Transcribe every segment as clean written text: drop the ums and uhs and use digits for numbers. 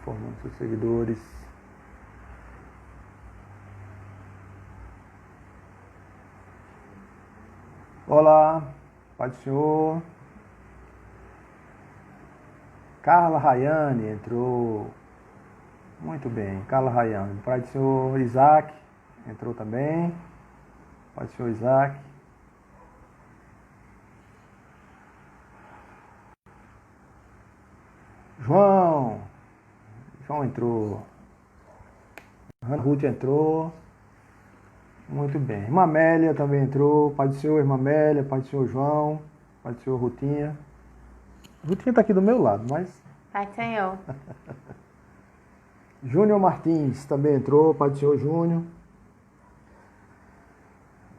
informando seus seguidores. Olá, Pai do Senhor. Carla Rayane entrou. Muito bem, Carla Rayane. Pai do Senhor Isaac entrou também. Pai do Senhor Isaac. João entrou. Ana Ruth entrou. Muito bem. Irmã Amélia também entrou. Pai do Senhor, Irmã Amélia. Pai do Senhor João. Pai do Senhor Rutinha. Rutinha está aqui do meu lado, mas... Pai do Senhor. Júnior Martins também entrou. Pai do Senhor Júnior.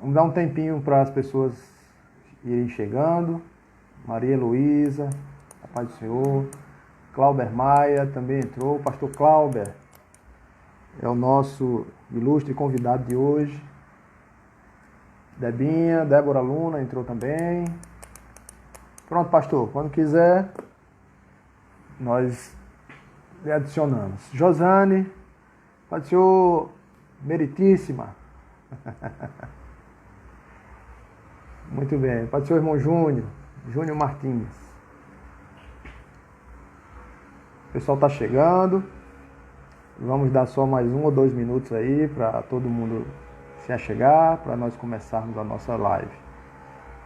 Vamos dar um tempinho para as pessoas irem chegando. Maria Luísa. Pai do Senhor. Clauber Maia também entrou. O pastor Clauber é o nosso ilustre convidado de hoje. Debinha, Débora Luna entrou também. Pronto, pastor. Quando quiser, nós lhe adicionamos. Josane, Pai do Senhor Meritíssima. Muito bem. Pai do Senhor Irmão Júnior, Júnior Martins. O pessoal está chegando. Vamos dar só mais 1 ou 2 minutos aí para todo mundo se achegar, para nós começarmos a nossa live.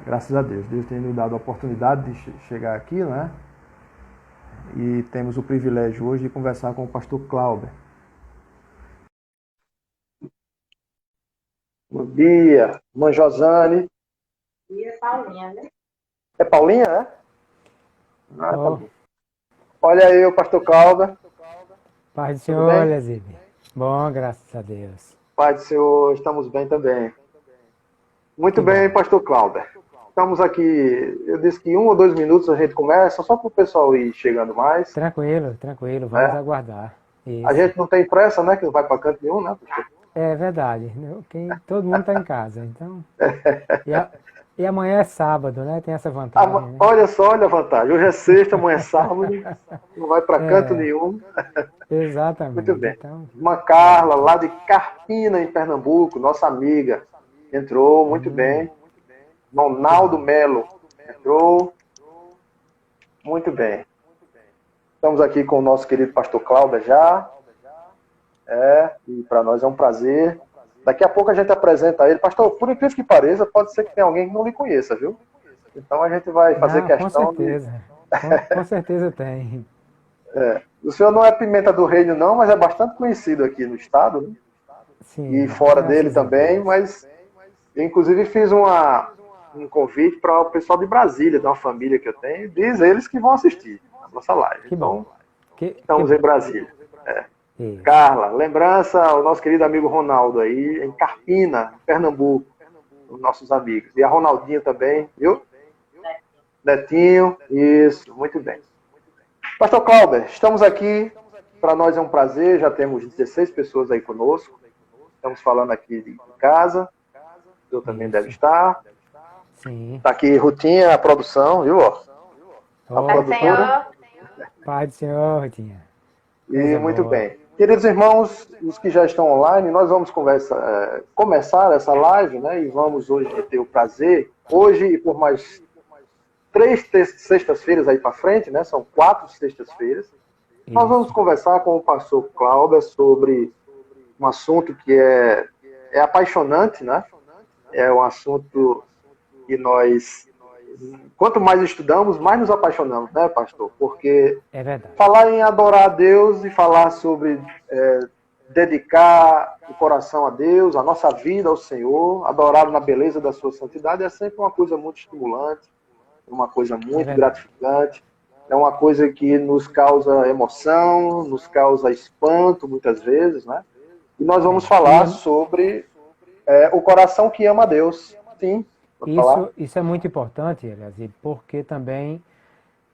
Graças a Deus. Deus tem nos dado a oportunidade de chegar aqui, né? E temos o privilégio hoje de conversar com o pastor Clauber. Bom dia, irmã Josane. E é Paulinha, né? É Paulinha, né? Ah, tá bom. Olha aí o pastor Clauber. Pai do Senhor, Elizabeth. Bom, graças a Deus. Pai do Senhor, estamos bem também. Muito bem, pastor Clauber. Estamos aqui, eu disse que 1 ou 2 minutos a gente começa, só para o pessoal ir chegando mais. Tranquilo, vamos aguardar. Isso. A gente não tem pressa, né, que não vai para canto nenhum, né, pastor? É verdade, todo mundo está em casa, então... E amanhã é sábado, né? Tem essa vantagem. Né? Olha só, olha a vantagem. Hoje é sexta, amanhã é sábado, não vai para canto nenhum. Exatamente. Muito bem. Então, Uma Carla, lá de Carpina, em Pernambuco, nossa amiga, entrou, muito bem. Ronaldo Melo, entrou. Muito bem. Estamos aqui com o nosso querido pastor Cláudio já. E para nós é um prazer. Daqui a pouco a gente apresenta ele. Pastor, por incrível que pareça, pode ser que tenha alguém que não lhe conheça, viu? Então a gente vai fazer questão. Com certeza. Com certeza tem. O senhor não é Pimenta do Reino, não, mas é bastante conhecido aqui no estado, né? Sim, e fora dele também. Mas eu, inclusive, fiz um convite para o pessoal de Brasília, de uma família que eu tenho. Diz eles que vão assistir a nossa live. Então, estamos em Brasília. Carla, lembrança ao nosso querido amigo Ronaldo aí, em Carpina, Pernambuco, os nossos amigos. E a Ronaldinho também, viu? Netinho, isso, muito bem. Pastor Clauber, estamos aqui, para nós é um prazer, já temos 16 pessoas aí conosco, estamos falando aqui de casa, eu também deve estar. Sim. Está aqui Rutinha, a produção, viu? A produtora. Pai do Senhor, Rutinha. E muito bem. Queridos irmãos, os que já estão online, nós vamos começar essa live, né? E vamos hoje ter o prazer, hoje e por mais 3 sextas-feiras aí para frente, né? São 4 sextas-feiras. Nós vamos conversar com o pastor Clauber sobre um assunto que é apaixonante, né? É um assunto que nós, quanto mais estudamos, mais nos apaixonamos, né, pastor? Porque falar em adorar a Deus e falar sobre dedicar o coração a Deus, a nossa vida ao Senhor, adorá-lo na beleza da sua santidade, é sempre uma coisa muito estimulante, uma coisa muito gratificante, é uma coisa que nos causa emoção, nos causa espanto, muitas vezes, né? E nós vamos falar sobre o coração que ama a Deus. Sim. Isso é muito importante, Elias, porque também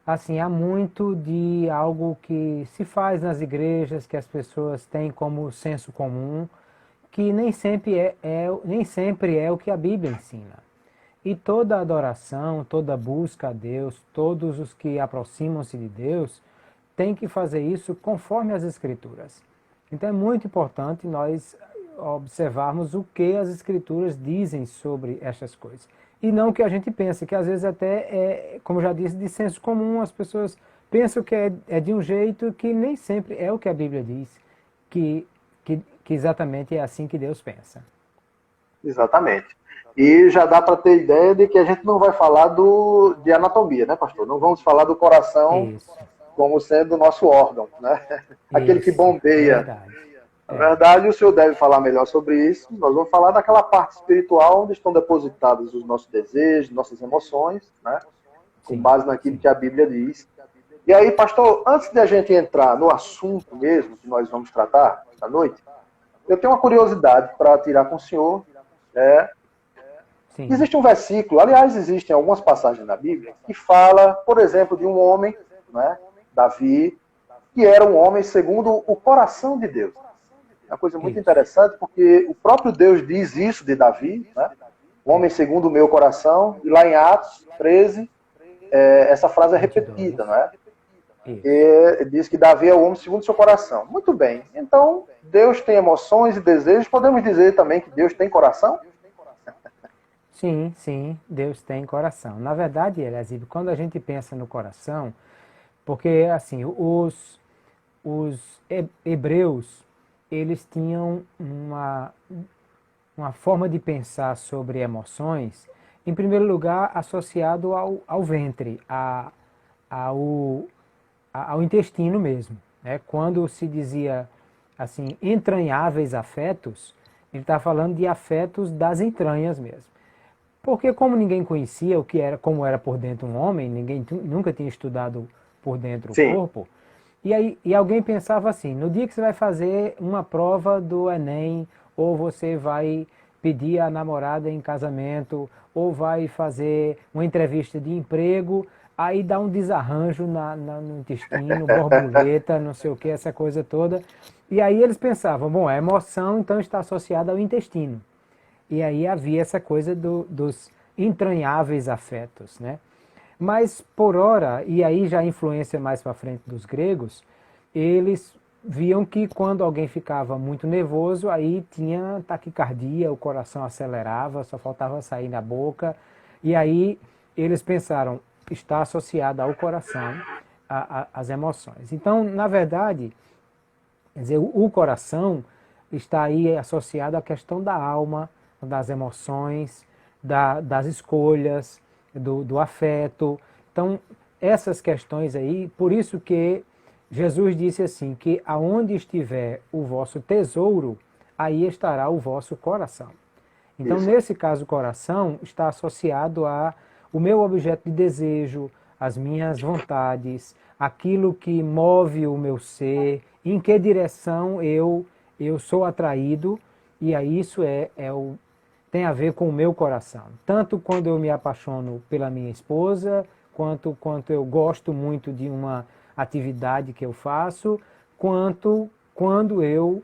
assim, há muito de algo que se faz nas igrejas, que as pessoas têm como senso comum, que nem sempre é o que a Bíblia ensina. E toda adoração, toda busca a Deus, todos os que aproximam-se de Deus, tem que fazer isso conforme as Escrituras. Então é muito importante nós observarmos o que as Escrituras dizem sobre estas coisas. E não o que a gente pensa, que às vezes até é, como eu já disse, de senso comum, as pessoas pensam que é de um jeito que nem sempre é o que a Bíblia diz, que exatamente é assim que Deus pensa. Exatamente. E já dá para ter ideia de que a gente não vai falar de anatomia, né, pastor? Não vamos falar do coração Isso. como sendo o nosso órgão, né? Aquele que bombeia. Verdade. Na verdade, o senhor deve falar melhor sobre isso. Nós vamos falar daquela parte espiritual onde estão depositados os nossos desejos, nossas emoções, né? Com base naquilo que a Bíblia diz. E aí, pastor, antes de a gente entrar no assunto mesmo que nós vamos tratar esta noite, eu tenho uma curiosidade para tirar com o senhor. Existe um versículo, aliás, existem algumas passagens na Bíblia, que fala, por exemplo, de um homem, né, Davi, que era um homem segundo o coração de Deus. É uma coisa muito interessante, porque o próprio Deus diz isso de Davi, né? Um homem segundo o meu coração, e lá em Atos 13, essa frase é repetida, não é? E diz que Davi é o homem segundo o seu coração. Muito bem, então Deus tem emoções e desejos, podemos dizer também que Deus tem coração? Sim, sim, Deus tem coração. Na verdade, Eliasib, quando a gente pensa no coração, porque assim, os hebreus, eles tinham uma forma de pensar sobre emoções, em primeiro lugar, associado ao ventre, ao intestino mesmo. Né? Quando se dizia assim, entranháveis afetos, ele está falando de afetos das entranhas mesmo. Porque como ninguém conhecia como era por dentro um homem, ninguém nunca tinha estudado por dentro o corpo, e alguém pensava assim, no dia que você vai fazer uma prova do Enem, ou você vai pedir a namorada em casamento, ou vai fazer uma entrevista de emprego, aí dá um desarranjo no intestino, borboleta, não sei o que, essa coisa toda. E aí eles pensavam, bom, a emoção então está associada ao intestino. E aí havia essa coisa dos entranháveis afetos, né? Mas por ora, e aí já a influência mais para frente dos gregos, eles viam que quando alguém ficava muito nervoso, aí tinha taquicardia, o coração acelerava, só faltava sair na boca. E aí eles pensaram, está associada ao coração as emoções. Então, na verdade, quer dizer, o coração está aí associado à questão da alma, das emoções, das escolhas, do afeto. Então, essas questões aí, por isso que Jesus disse assim, que aonde estiver o vosso tesouro, aí estará o vosso coração. Então, nesse caso, o coração está associado o meu objeto de desejo, as minhas vontades, aquilo que move o meu ser, em que direção eu sou atraído, e aí isso tem a ver com o meu coração. Tanto quando eu me apaixono pela minha esposa, quanto eu gosto muito de uma atividade que eu faço, quanto quando eu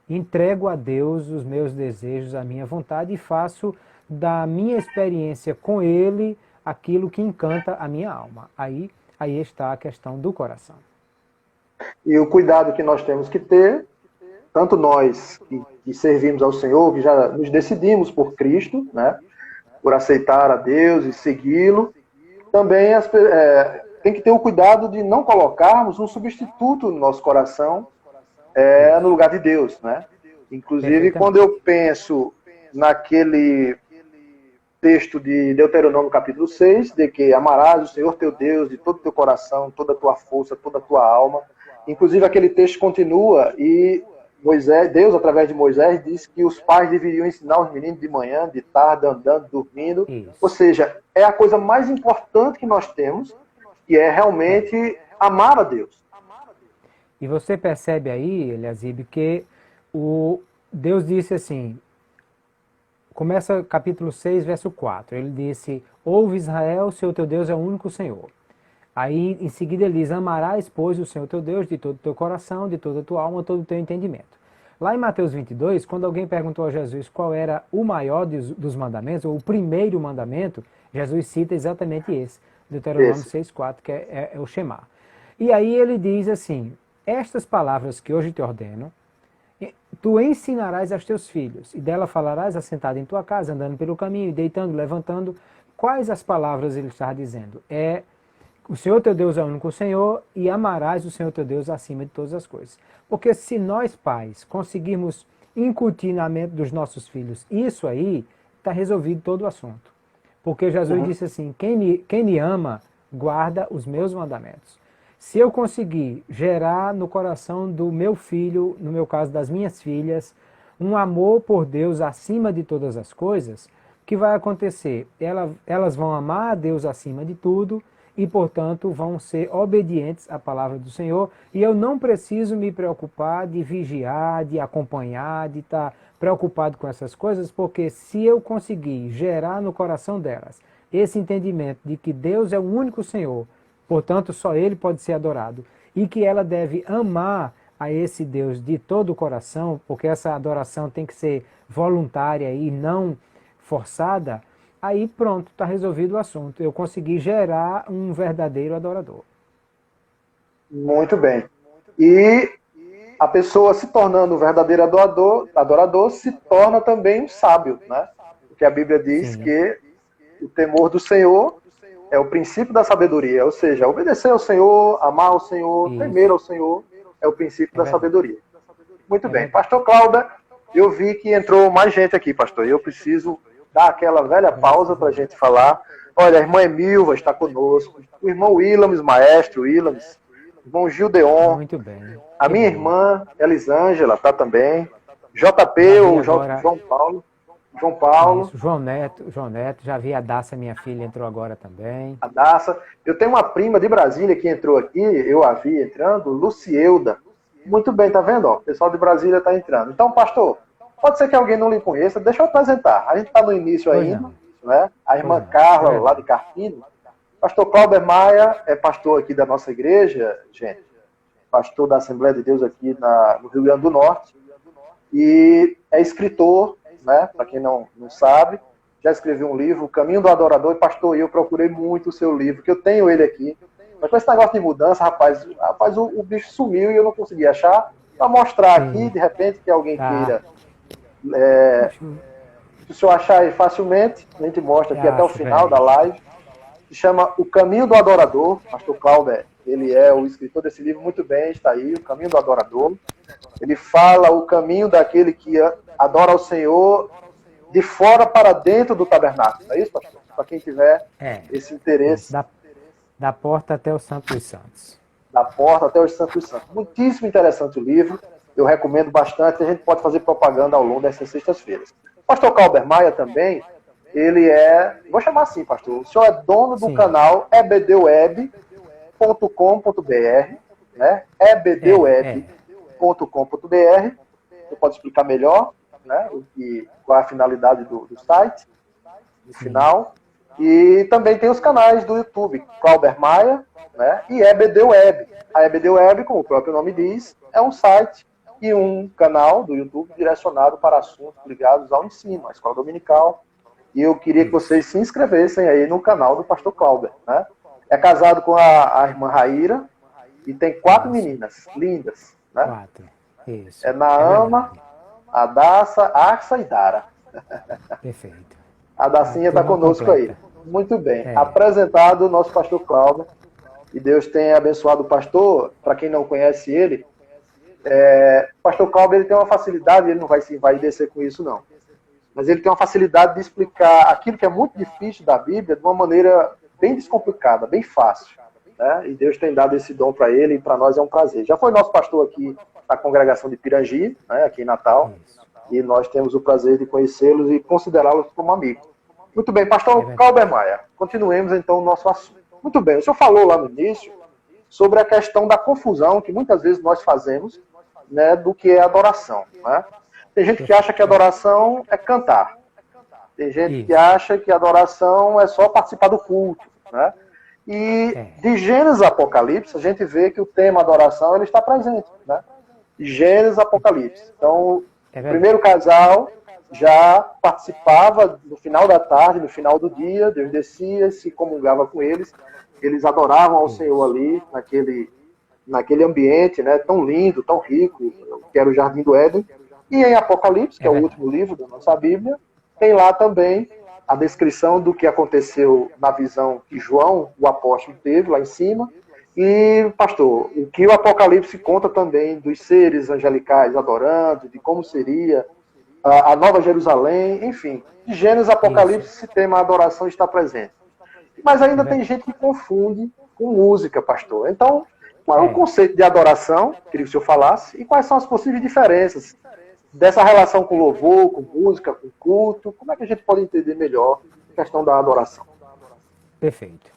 entrego a Deus os meus desejos, a minha vontade e faço da minha experiência com Ele aquilo que encanta a minha alma. Aí está a questão do coração. E o cuidado que nós temos que ter, tanto nós que servimos ao Senhor, que já nos decidimos por Cristo, né, por aceitar a Deus e segui-lo, também tem que ter o cuidado de não colocarmos um substituto no nosso coração no lugar de Deus. Né? Inclusive, quando eu penso naquele texto de Deuteronômio capítulo 6, de que amarás o Senhor teu Deus de todo o teu coração, toda a tua força, toda a tua alma. Inclusive, aquele texto continua e Deus, através de Moisés, disse que os pais deveriam ensinar os meninos de manhã, de tarde, andando, dormindo. Isso. Ou seja, é a coisa mais importante que nós temos, que é realmente amar a Deus. E você percebe aí, Eliasib, que Deus disse assim, começa capítulo 6, verso 4, ele disse, ouve Israel, seu teu Deus é o único Senhor. Aí, em seguida, ele diz, amarás, pois, o Senhor teu Deus de todo o teu coração, de toda a tua alma, todo o teu entendimento. Lá em Mateus 22, quando alguém perguntou a Jesus qual era o maior dos mandamentos, ou o primeiro mandamento, Jesus cita exatamente esse, Deuteronômio 6,4, que é o Shema. E aí ele diz assim, estas palavras que hoje te ordeno, tu ensinarás aos teus filhos, e dela falarás assentado em tua casa, andando pelo caminho, deitando, levantando. Quais as palavras ele está dizendo? O Senhor teu Deus é o único Senhor, e amarás o Senhor teu Deus acima de todas as coisas. Porque se nós, pais, conseguirmos incutir na mente dos nossos filhos isso aí, está resolvido todo o assunto. Porque Jesus disse assim, quem me ama, guarda os meus mandamentos. Se eu conseguir gerar no coração do meu filho, no meu caso das minhas filhas, um amor por Deus acima de todas as coisas, o que vai acontecer? Elas vão amar a Deus acima de tudo e, portanto, vão ser obedientes à palavra do Senhor. E eu não preciso me preocupar de vigiar, de acompanhar, de estar preocupado com essas coisas, porque se eu conseguir gerar no coração delas esse entendimento de que Deus é o único Senhor, portanto, só Ele pode ser adorado, e que ela deve amar a esse Deus de todo o coração, porque essa adoração tem que ser voluntária e não forçada, aí pronto, está resolvido o assunto. Eu consegui gerar um verdadeiro adorador. Muito bem. E a pessoa se tornando um verdadeiro adorador se torna também um sábio, né? Porque a Bíblia diz Sim. que o temor do Senhor é o princípio da sabedoria, ou seja, obedecer ao Senhor, amar ao Senhor, temer ao Senhor, é o princípio da sabedoria. Muito bem. Pastor Cláudio, eu vi que entrou mais gente aqui, pastor, e eu preciso dar aquela velha pausa para a gente falar. Olha, a irmã Emilva está conosco, o irmão Willams, maestro Willams, o irmão Gildeon, Muito bem. a minha irmã Elisângela está também, JP, o João Paulo. Isso, João Neto, já vi a Daça, minha filha, entrou agora também. A Daça. Eu tenho uma prima de Brasília que entrou aqui, eu a vi entrando, Lucieuda. Muito bem, tá vendo? Ó, o pessoal de Brasília está entrando. Então, pastor, pode ser que alguém não lhe conheça, deixa eu apresentar. A gente está no início ainda, né? A irmã Carla, lá de Carpino. Pastor Cláudio Maia é pastor aqui da nossa igreja, gente. Pastor da Assembleia de Deus aqui no Rio Grande do Norte. E é escritor, né? Para quem não sabe, já escrevi um livro, O Caminho do Adorador, e pastor, eu procurei muito o seu livro, que eu tenho ele aqui. Mas com esse negócio de mudança, rapaz o bicho sumiu e eu não consegui achar. Para mostrar aqui, de repente, que alguém queira. Se o senhor achar aí facilmente, a gente mostra aqui até o final da live. Se chama O Caminho do Adorador. Pastor Cláudio, ele é o escritor desse livro, muito bem, está aí, O Caminho do Adorador. Ele fala o caminho daquele que adora ao Senhor de fora para dentro do tabernáculo. Não é isso, pastor? Para quem tiver esse interesse. Da porta até o Santo dos Santos. Da porta até o Santo dos Santos. Muitíssimo interessante o livro. Eu recomendo bastante. A gente pode fazer propaganda ao longo dessas sextas-feiras. Pastor Cláudio Maia também, ele vou chamar assim, pastor, o senhor é dono do canal ebdweb.com.br, né? ebdweb.com.br. Você pode explicar melhor, né? Qual é a finalidade do site, no final. E também tem os canais do YouTube, Cláudio Maia, né? E ebdweb. A ebdweb, como o próprio nome diz, é um site e um canal do YouTube direcionado para assuntos ligados ao ensino, à escola dominical. E eu queria que vocês se inscrevessem aí no canal do pastor Cláudio, né? É casado com a irmã Raíra e tem 4 meninas lindas, né? 4, isso. É Naama, a Daça, Arsa e Dara. Perfeito. A Dacinha está conosco aí. Muito bem. Apresentado o nosso pastor Cláudio. E Deus tenha abençoado o pastor. Para quem não conhece ele, o pastor Cláudio, ele tem uma facilidade, ele não vai se descer com isso, não. Mas ele tem uma facilidade de explicar aquilo que é muito difícil da Bíblia de uma maneira bem descomplicada, bem fácil. Né? E Deus tem dado esse dom para ele e para nós é um prazer. Já foi nosso pastor aqui na congregação de Pirangi, né, aqui em Natal. E nós temos o prazer de conhecê-los e considerá-los como amigos. Muito bem, pastor Cláudio Maia, continuemos então o nosso assunto. Muito bem, o senhor falou lá no início sobre a questão da confusão que muitas vezes nós fazemos, né, do que é adoração. Né? Tem gente que acha que adoração é cantar. Tem gente que acha que adoração é só participar do culto. Né? E de Gênesis a Apocalipse, a gente vê que o tema adoração ele está presente. Né? De Gênesis a Apocalipse. Então, o primeiro casal já participava no final da tarde, no final do dia, Deus descia, se comungava com eles, eles adoravam ao Senhor ali, naquele ambiente, né, tão lindo, tão rico, que era o Jardim do Éden. E em Apocalipse, que é o último livro da nossa Bíblia, tem lá também a descrição do que aconteceu na visão que João, o apóstolo, teve lá em cima. E, pastor, o que o Apocalipse conta também dos seres angelicais adorando, de como seria a Nova Jerusalém, enfim. De Gênesis e Apocalipse, esse tema adoração está presente. Mas ainda tem gente que confunde com música, pastor. Então, qual é o conceito de adoração? Queria que o senhor falasse. E quais são as possíveis diferenças dessa relação com louvor, com música, com culto? Como é que a gente pode entender melhor a questão da adoração? Perfeito.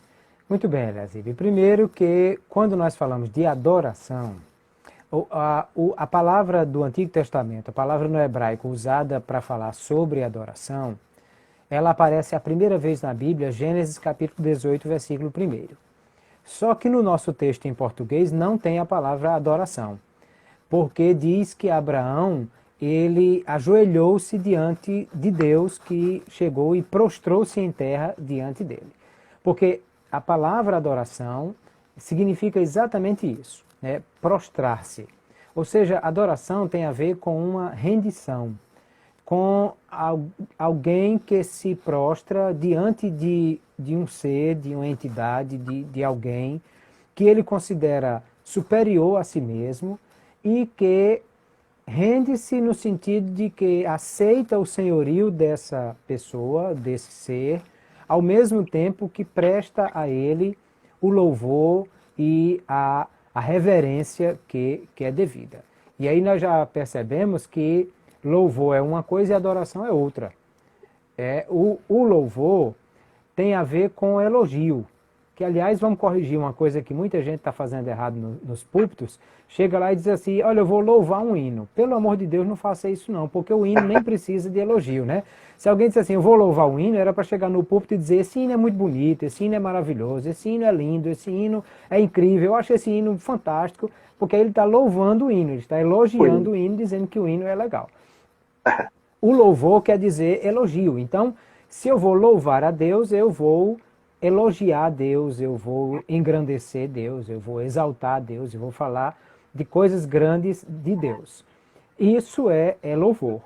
Muito bem, Eliezer. Primeiro que, quando nós falamos de adoração, a palavra do Antigo Testamento, a palavra no hebraico usada para falar sobre adoração, ela aparece a primeira vez na Bíblia, Gênesis capítulo 18, versículo 1. Só que no nosso texto em português não tem a palavra adoração, porque diz que Abraão, ele ajoelhou-se diante de Deus, que chegou e prostrou-se em terra diante dele. Porque a palavra adoração significa exatamente isso, né? Prostrar-se. Ou seja, adoração tem a ver com uma rendição, com alguém que se prostra diante de um ser, de uma entidade, de alguém que ele considera superior a si mesmo e que rende-se no sentido de que aceita o senhorio dessa pessoa, desse ser, ao mesmo tempo que presta a ele o louvor e a reverência que é devida. E aí nós já percebemos que louvor é uma coisa e adoração é outra. O louvor tem a ver com elogio, que aliás vamos corrigir uma coisa que muita gente está fazendo errado nos púlpitos, chega lá e diz assim, olha, eu vou louvar um hino. Pelo amor de Deus, não faça isso não, porque o hino nem precisa de elogio, né? Se alguém disser assim, eu vou louvar um hino, era para chegar no púlpito e dizer, esse hino é muito bonito, esse hino é maravilhoso, esse hino é lindo, esse hino é incrível, eu acho esse hino fantástico, porque aí ele está louvando o hino, ele está elogiando o hino, dizendo que o hino é legal. O louvor quer dizer elogio. Então, se eu vou louvar a Deus, eu vou elogiar a Deus, eu vou engrandecer Deus, eu vou exaltar a Deus, eu vou falar de coisas grandes de Deus. Isso é louvor.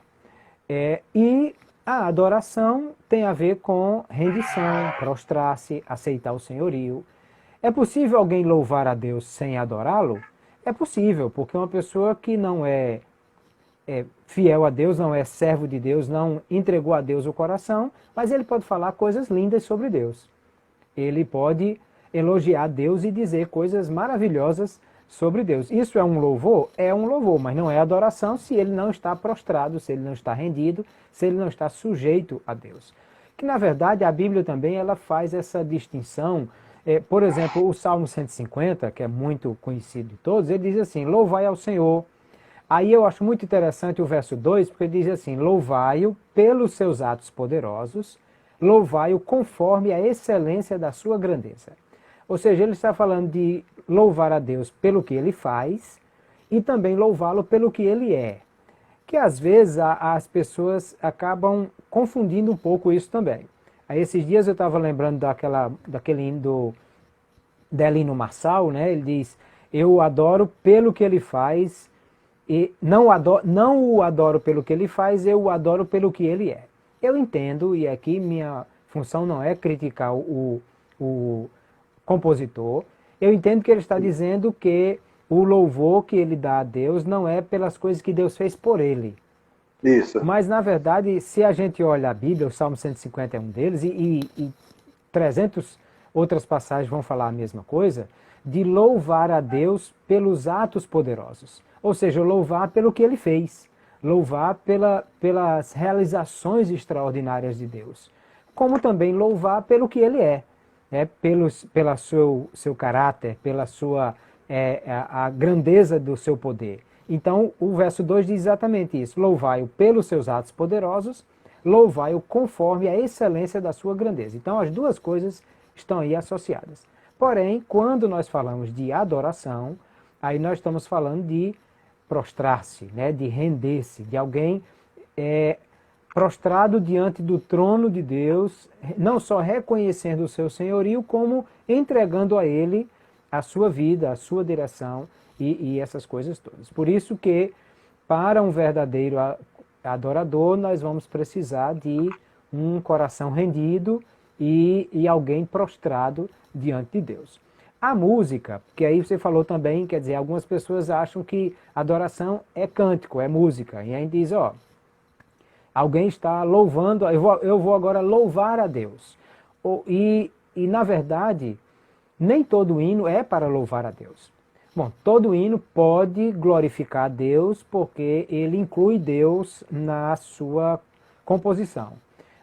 E a adoração tem a ver com rendição, prostrar-se, aceitar o senhorio. É possível alguém louvar a Deus sem adorá-lo? É possível, porque uma pessoa que não é fiel a Deus, não é servo de Deus, não entregou a Deus o coração, mas ele pode falar coisas lindas sobre Deus. Ele pode elogiar Deus e dizer coisas maravilhosas sobre Deus. Isso é um louvor? É um louvor, mas não é adoração se ele não está prostrado, se ele não está rendido, se ele não está sujeito a Deus. Que na verdade a Bíblia também ela faz essa distinção. Por exemplo, o Salmo 150, que é muito conhecido de todos, ele diz assim, louvai ao Senhor. Aí eu acho muito interessante o verso 2, porque ele diz assim, louvai-o pelos seus atos poderosos, louvai-o conforme a excelência da sua grandeza. Ou seja, ele está falando de louvar a Deus pelo que ele faz e também louvá-lo pelo que ele é. Que às vezes as pessoas acabam confundindo um pouco isso também. Aí esses dias eu estava lembrando daquele hino do Delino Marçal, né? Ele diz, eu o adoro pelo que ele faz e não o adoro pelo que ele faz, eu o adoro pelo que ele é. Eu entendo, e aqui minha função não é criticar o compositor, eu entendo que ele está dizendo que o louvor que ele dá a Deus não é pelas coisas que Deus fez por ele. Isso. Mas, na verdade, se a gente olha a Bíblia, o Salmo 150 é um deles, e 300 outras passagens vão falar a mesma coisa, de louvar a Deus pelos atos poderosos. Ou seja, louvar pelo que ele fez, louvar pelas realizações extraordinárias de Deus, como também louvar pelo que ele é, né? Pela seu caráter, pela a grandeza do seu poder. Então, o verso 2 diz exatamente isso, louvai-o pelos seus atos poderosos, louvai-o conforme a excelência da sua grandeza. Então, as duas coisas estão aí associadas. Porém, quando nós falamos de adoração, aí nós estamos falando de prostrar-se, né, de render-se, de alguém prostrado diante do trono de Deus, não só reconhecendo o seu senhorio, como entregando a ele a sua vida, a sua direção e essas coisas todas. Por isso que, para um verdadeiro adorador, nós vamos precisar de um coração rendido e alguém prostrado diante de Deus. A música, que aí você falou também, quer dizer, algumas pessoas acham que adoração é cântico, é música. E aí diz, ó, alguém está louvando, eu vou agora louvar a Deus. E na verdade, nem todo hino é para louvar a Deus. Bom, todo hino pode glorificar a Deus porque ele inclui Deus na sua composição.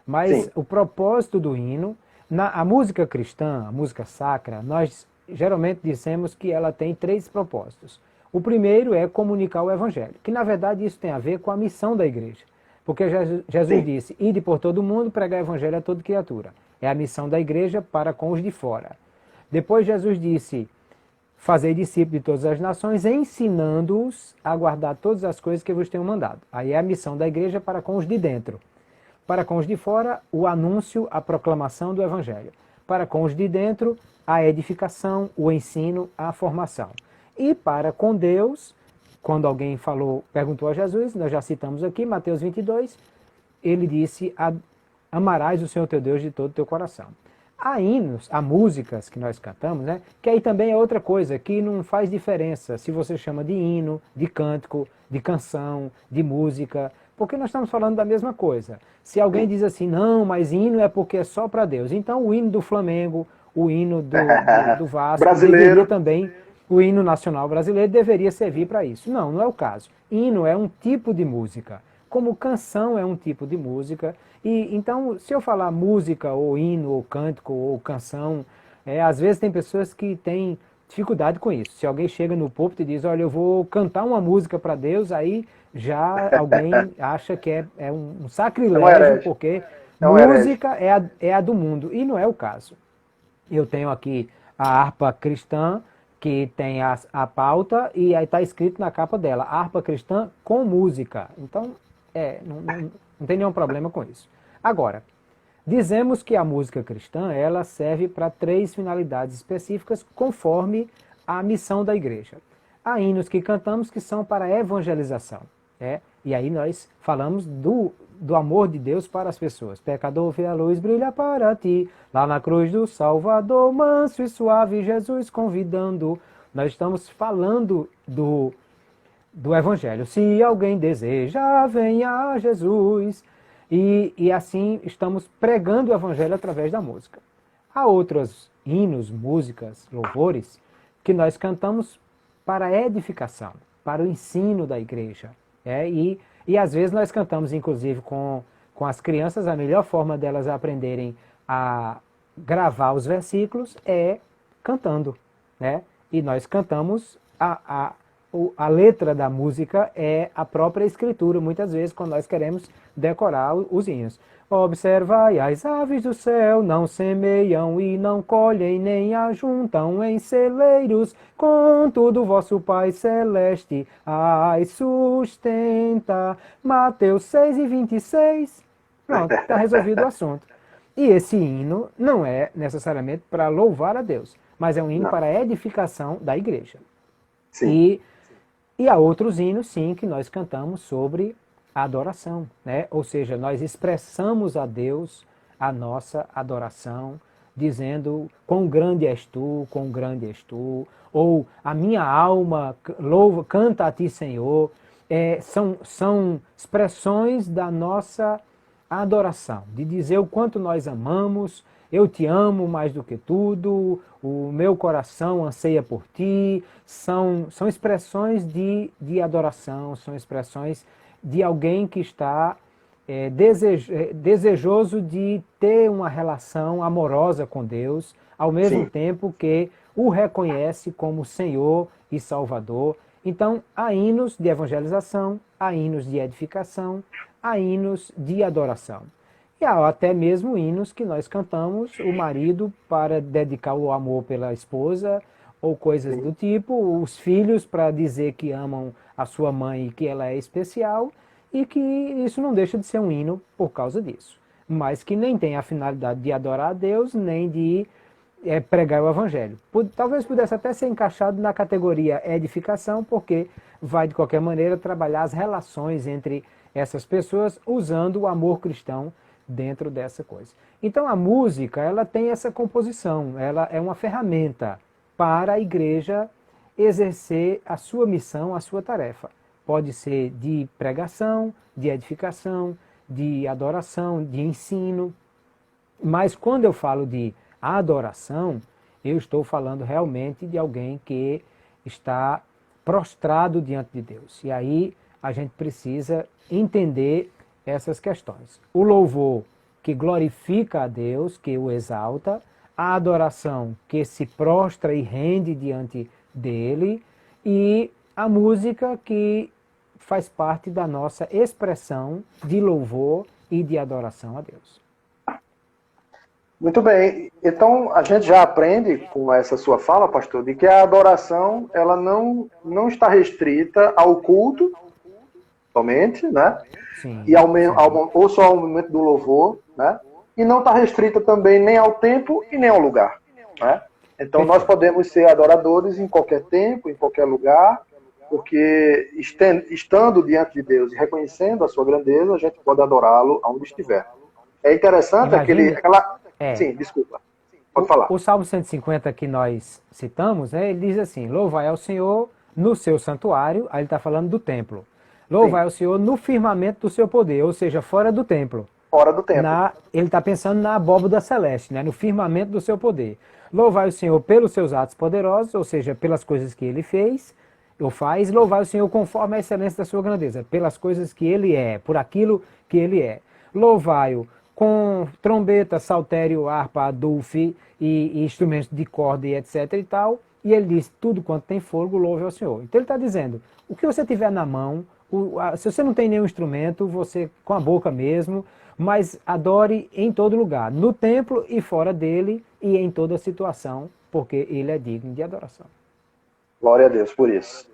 Mas sim, o propósito do hino, a música cristã, a música sacra, nós geralmente dizemos que ela tem 3 propósitos. O primeiro é comunicar o evangelho, que na verdade isso tem a ver com a missão da igreja. Porque Jesus disse, ide por todo mundo, pregar o evangelho a toda criatura. É a missão da igreja para com os de fora. Depois Jesus disse, fazei discípulos de todas as nações, ensinando-os a guardar todas as coisas que vos tenho mandado. Aí é a missão da igreja para com os de dentro. Para com os de fora, o anúncio, a proclamação do evangelho. Para com os de dentro, a edificação, o ensino, a formação. E para com Deus, quando alguém perguntou a Jesus, nós já citamos aqui, Mateus 22, ele disse, amarás o Senhor teu Deus de todo o teu coração. Há hinos, há músicas que nós cantamos, né? Que aí também é outra coisa, que não faz diferença se você chama de hino, de cântico, de canção, de música, porque nós estamos falando da mesma coisa. Se alguém diz assim, não, mas hino é porque é só para Deus. Então o hino do Flamengo, o hino do Vasco, brasileiro também, o hino nacional brasileiro deveria servir para isso. Não, não é o caso. Hino é um tipo de música, como canção é um tipo de música. E então, se eu falar música, ou hino, ou cântico, ou canção, às vezes tem pessoas que têm dificuldade com isso. Se alguém chega no púlpito e diz, olha, eu vou cantar uma música para Deus, aí já alguém acha que é um sacrilégio, porque música é a do mundo, e não é o caso. Eu tenho aqui a harpa cristã, que tem a pauta, e aí está escrito na capa dela, harpa cristã com música. Então, não tem nenhum problema com isso. Agora, dizemos que a música cristã, ela serve para 3 finalidades específicas, conforme a missão da igreja. Há hinos que cantamos que são para evangelização. E aí nós falamos do amor de Deus para as pessoas. Pecador, vê a luz brilha para ti, lá na cruz do Salvador, manso e suave, Jesus convidando. Nós estamos falando do Evangelho. Se alguém deseja, venha a Jesus. E assim estamos pregando o Evangelho através da música. Há outros hinos, músicas, louvores, que nós cantamos para edificação, para o ensino da igreja. E às vezes nós cantamos, inclusive, com as crianças, a melhor forma delas aprenderem a gravar os versículos é cantando. E nós cantamos, a letra da música é a própria escritura, muitas vezes, quando nós queremos decorar os hinos. Observai as aves do céu, não semeiam e não colhem, nem ajuntam em celeiros, contudo vosso Pai Celeste as sustenta. Mateus 6:26. Pronto, está resolvido o assunto. E esse hino não é necessariamente para louvar a Deus, mas é um hino para a edificação da igreja. Sim. E há outros hinos, sim, que nós cantamos sobre a adoração, Ou seja, nós expressamos a Deus a nossa adoração, dizendo, quão grande és tu, quão grande és tu, ou a minha alma canta a ti, Senhor. São expressões da nossa adoração, de dizer o quanto nós amamos, eu te amo mais do que tudo, o meu coração anseia por ti. São expressões de adoração, são expressões de alguém que está desejoso de ter uma relação amorosa com Deus, ao mesmo tempo que o reconhece como Senhor e Salvador. Então, há hinos de evangelização, há hinos de edificação, há hinos de adoração. E há até mesmo hinos que nós cantamos, o marido para dedicar o amor pela esposa, ou coisas do tipo, os filhos para dizer que amam a sua mãe e que ela é especial, e que isso não deixa de ser um hino por causa disso. Mas que nem tem a finalidade de adorar a Deus, nem de pregar o evangelho. Talvez pudesse até ser encaixado na categoria edificação, porque vai, de qualquer maneira, trabalhar as relações entre essas pessoas usando o amor cristão dentro dessa coisa. Então a música, ela tem essa composição, ela é uma ferramenta para a igreja exercer a sua missão, a sua tarefa. Pode ser de pregação, de edificação, de adoração, de ensino. Mas quando eu falo de adoração, eu estou falando realmente de alguém que está prostrado diante de Deus. E aí a gente precisa entender essas questões. O louvor que glorifica a Deus, que o exalta, a adoração que se prostra e rende diante dele, e a música que faz parte da nossa expressão de louvor e de adoração a Deus. Muito bem. Então, a gente já aprende com essa sua fala, pastor, de que a adoração ela não está restrita ao culto somente, né? Sim, E ou só ao momento do louvor, né? E não está restrita também nem ao tempo e nem ao lugar, né? Então, nós podemos ser adoradores em qualquer tempo, em qualquer lugar, porque estando diante de Deus e reconhecendo a sua grandeza, a gente pode adorá-lo aonde estiver. É interessante Sim, desculpa. Pode falar. O Salmo 150 que nós citamos, né, ele diz assim: louvai ao Senhor no seu santuário, aí ele está falando do templo. Louvai ao Senhor no firmamento do seu poder, ou seja, fora do templo. Fora do templo. Ele está pensando na abóboda celeste, né, no firmamento do seu poder. Louvai o Senhor pelos seus atos poderosos, ou seja, pelas coisas que ele fez ou faz. Louvai o Senhor conforme a excelência da sua grandeza, pelas coisas que ele é, por aquilo que ele é. Louvai-o com trombeta, saltério, harpa, adulfe e instrumentos de corda e etc e tal. E ele diz, tudo quanto tem fogo, louve ao Senhor. Então ele está dizendo, o que você tiver na mão, se você não tem nenhum instrumento, você com a boca mesmo, mas adore em todo lugar, no templo e fora dele e em toda situação, porque ele é digno de adoração. Glória a Deus por isso.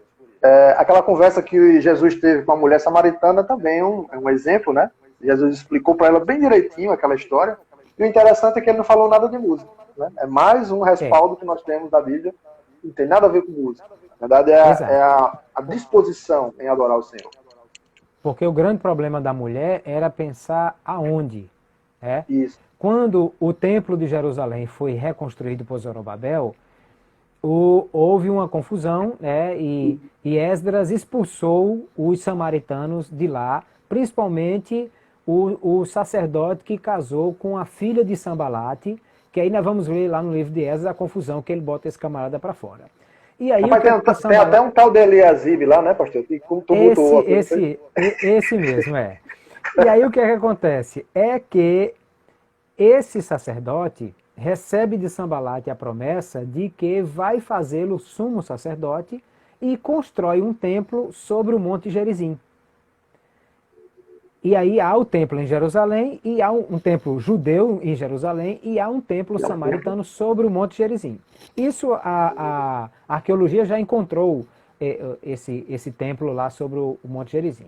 Aquela conversa que Jesus teve com a mulher samaritana também é um exemplo, né? Jesus explicou para ela bem direitinho aquela história. E o interessante é que ele não falou nada de música, né? É mais um respaldo que nós temos da Bíblia, não tem nada a ver com música. Na verdade, é a disposição em adorar o Senhor. Porque o grande problema da mulher era pensar aonde. Isso. Quando o templo de Jerusalém foi reconstruído por Zorobabel, houve uma confusão, né, e Esdras expulsou os samaritanos de lá, principalmente o sacerdote que casou com a filha de Sambalate, que aí nós vamos ler lá no livro de Esdras a confusão que ele bota esse camarada para fora. E aí, tem até um tal de Eliasib lá, né, pastor? Que tumultuou. Esse mesmo, é. E aí o que é que acontece? É que esse sacerdote recebe de Sambalate a promessa de que vai fazê-lo sumo sacerdote e constrói um templo sobre o Monte Gerizim. E aí há o templo em Jerusalém, e há um templo judeu em Jerusalém, e há um templo samaritano sobre o Monte Gerizim. Isso a arqueologia já encontrou esse templo lá sobre o Monte Gerizim.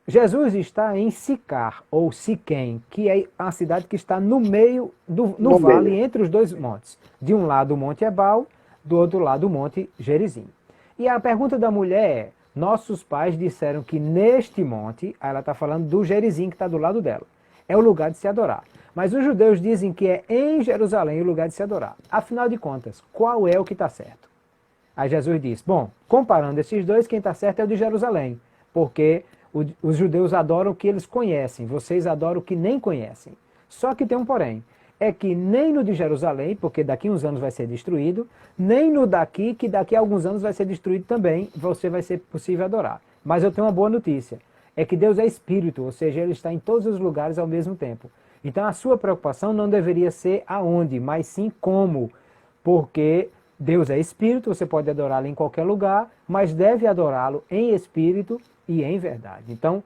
Jesus está em Sicar, ou Siquém, que é a cidade que está no meio, no vale, entre os dois montes. De um lado o Monte Ebal, do outro lado o Monte Gerizim. E a pergunta da mulher é, nossos pais disseram que neste monte, ela está falando do Gerizim que está do lado dela, é o lugar de se adorar. Mas os judeus dizem que é em Jerusalém o lugar de se adorar. Afinal de contas, qual é o que está certo? Aí Jesus diz, bom, comparando esses dois, quem está certo é o de Jerusalém, porque os judeus adoram o que eles conhecem, vocês adoram o que nem conhecem. Só que tem um porém, é que nem no de Jerusalém, porque daqui a uns anos vai ser destruído, nem no daqui, que daqui a alguns anos vai ser destruído também, você vai ser possível adorar. Mas eu tenho uma boa notícia, é que Deus é espírito, ou seja, ele está em todos os lugares ao mesmo tempo. Então a sua preocupação não deveria ser aonde, mas sim como, porque Deus é espírito, você pode adorá-lo em qualquer lugar, mas deve adorá-lo em espírito e em verdade. Então,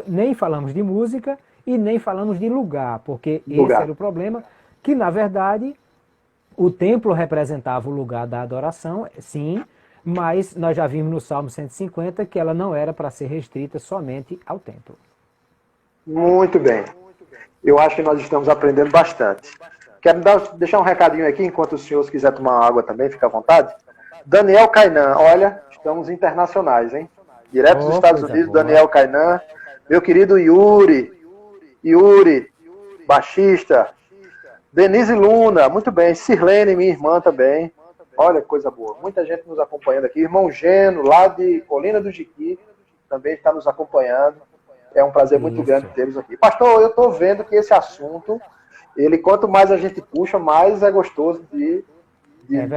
nem falamos de música e nem falamos de lugar, porque esse era o problema, que na verdade o templo representava o lugar da adoração, sim, mas nós já vimos no Salmo 150 que ela não era para ser restrita somente ao templo. Muito bem. Eu acho que nós estamos aprendendo bastante. Quero deixar um recadinho aqui, enquanto os senhores quiserem tomar água também, fica à vontade. Daniel Cainan, olha, estamos internacionais, hein? Direto dos Estados Unidos, boa. Daniel Cainan. Meu querido Yuri, baixista. Denise Luna, muito bem. Sirlene, minha irmã também. Olha que coisa boa. Muita gente nos acompanhando aqui. Irmão Geno, lá de Colina do Jiqui, também está nos acompanhando. É um prazer muito grande tê-los aqui. Pastor, eu estou vendo que esse assunto, ele, quanto mais a gente puxa, mais é gostoso de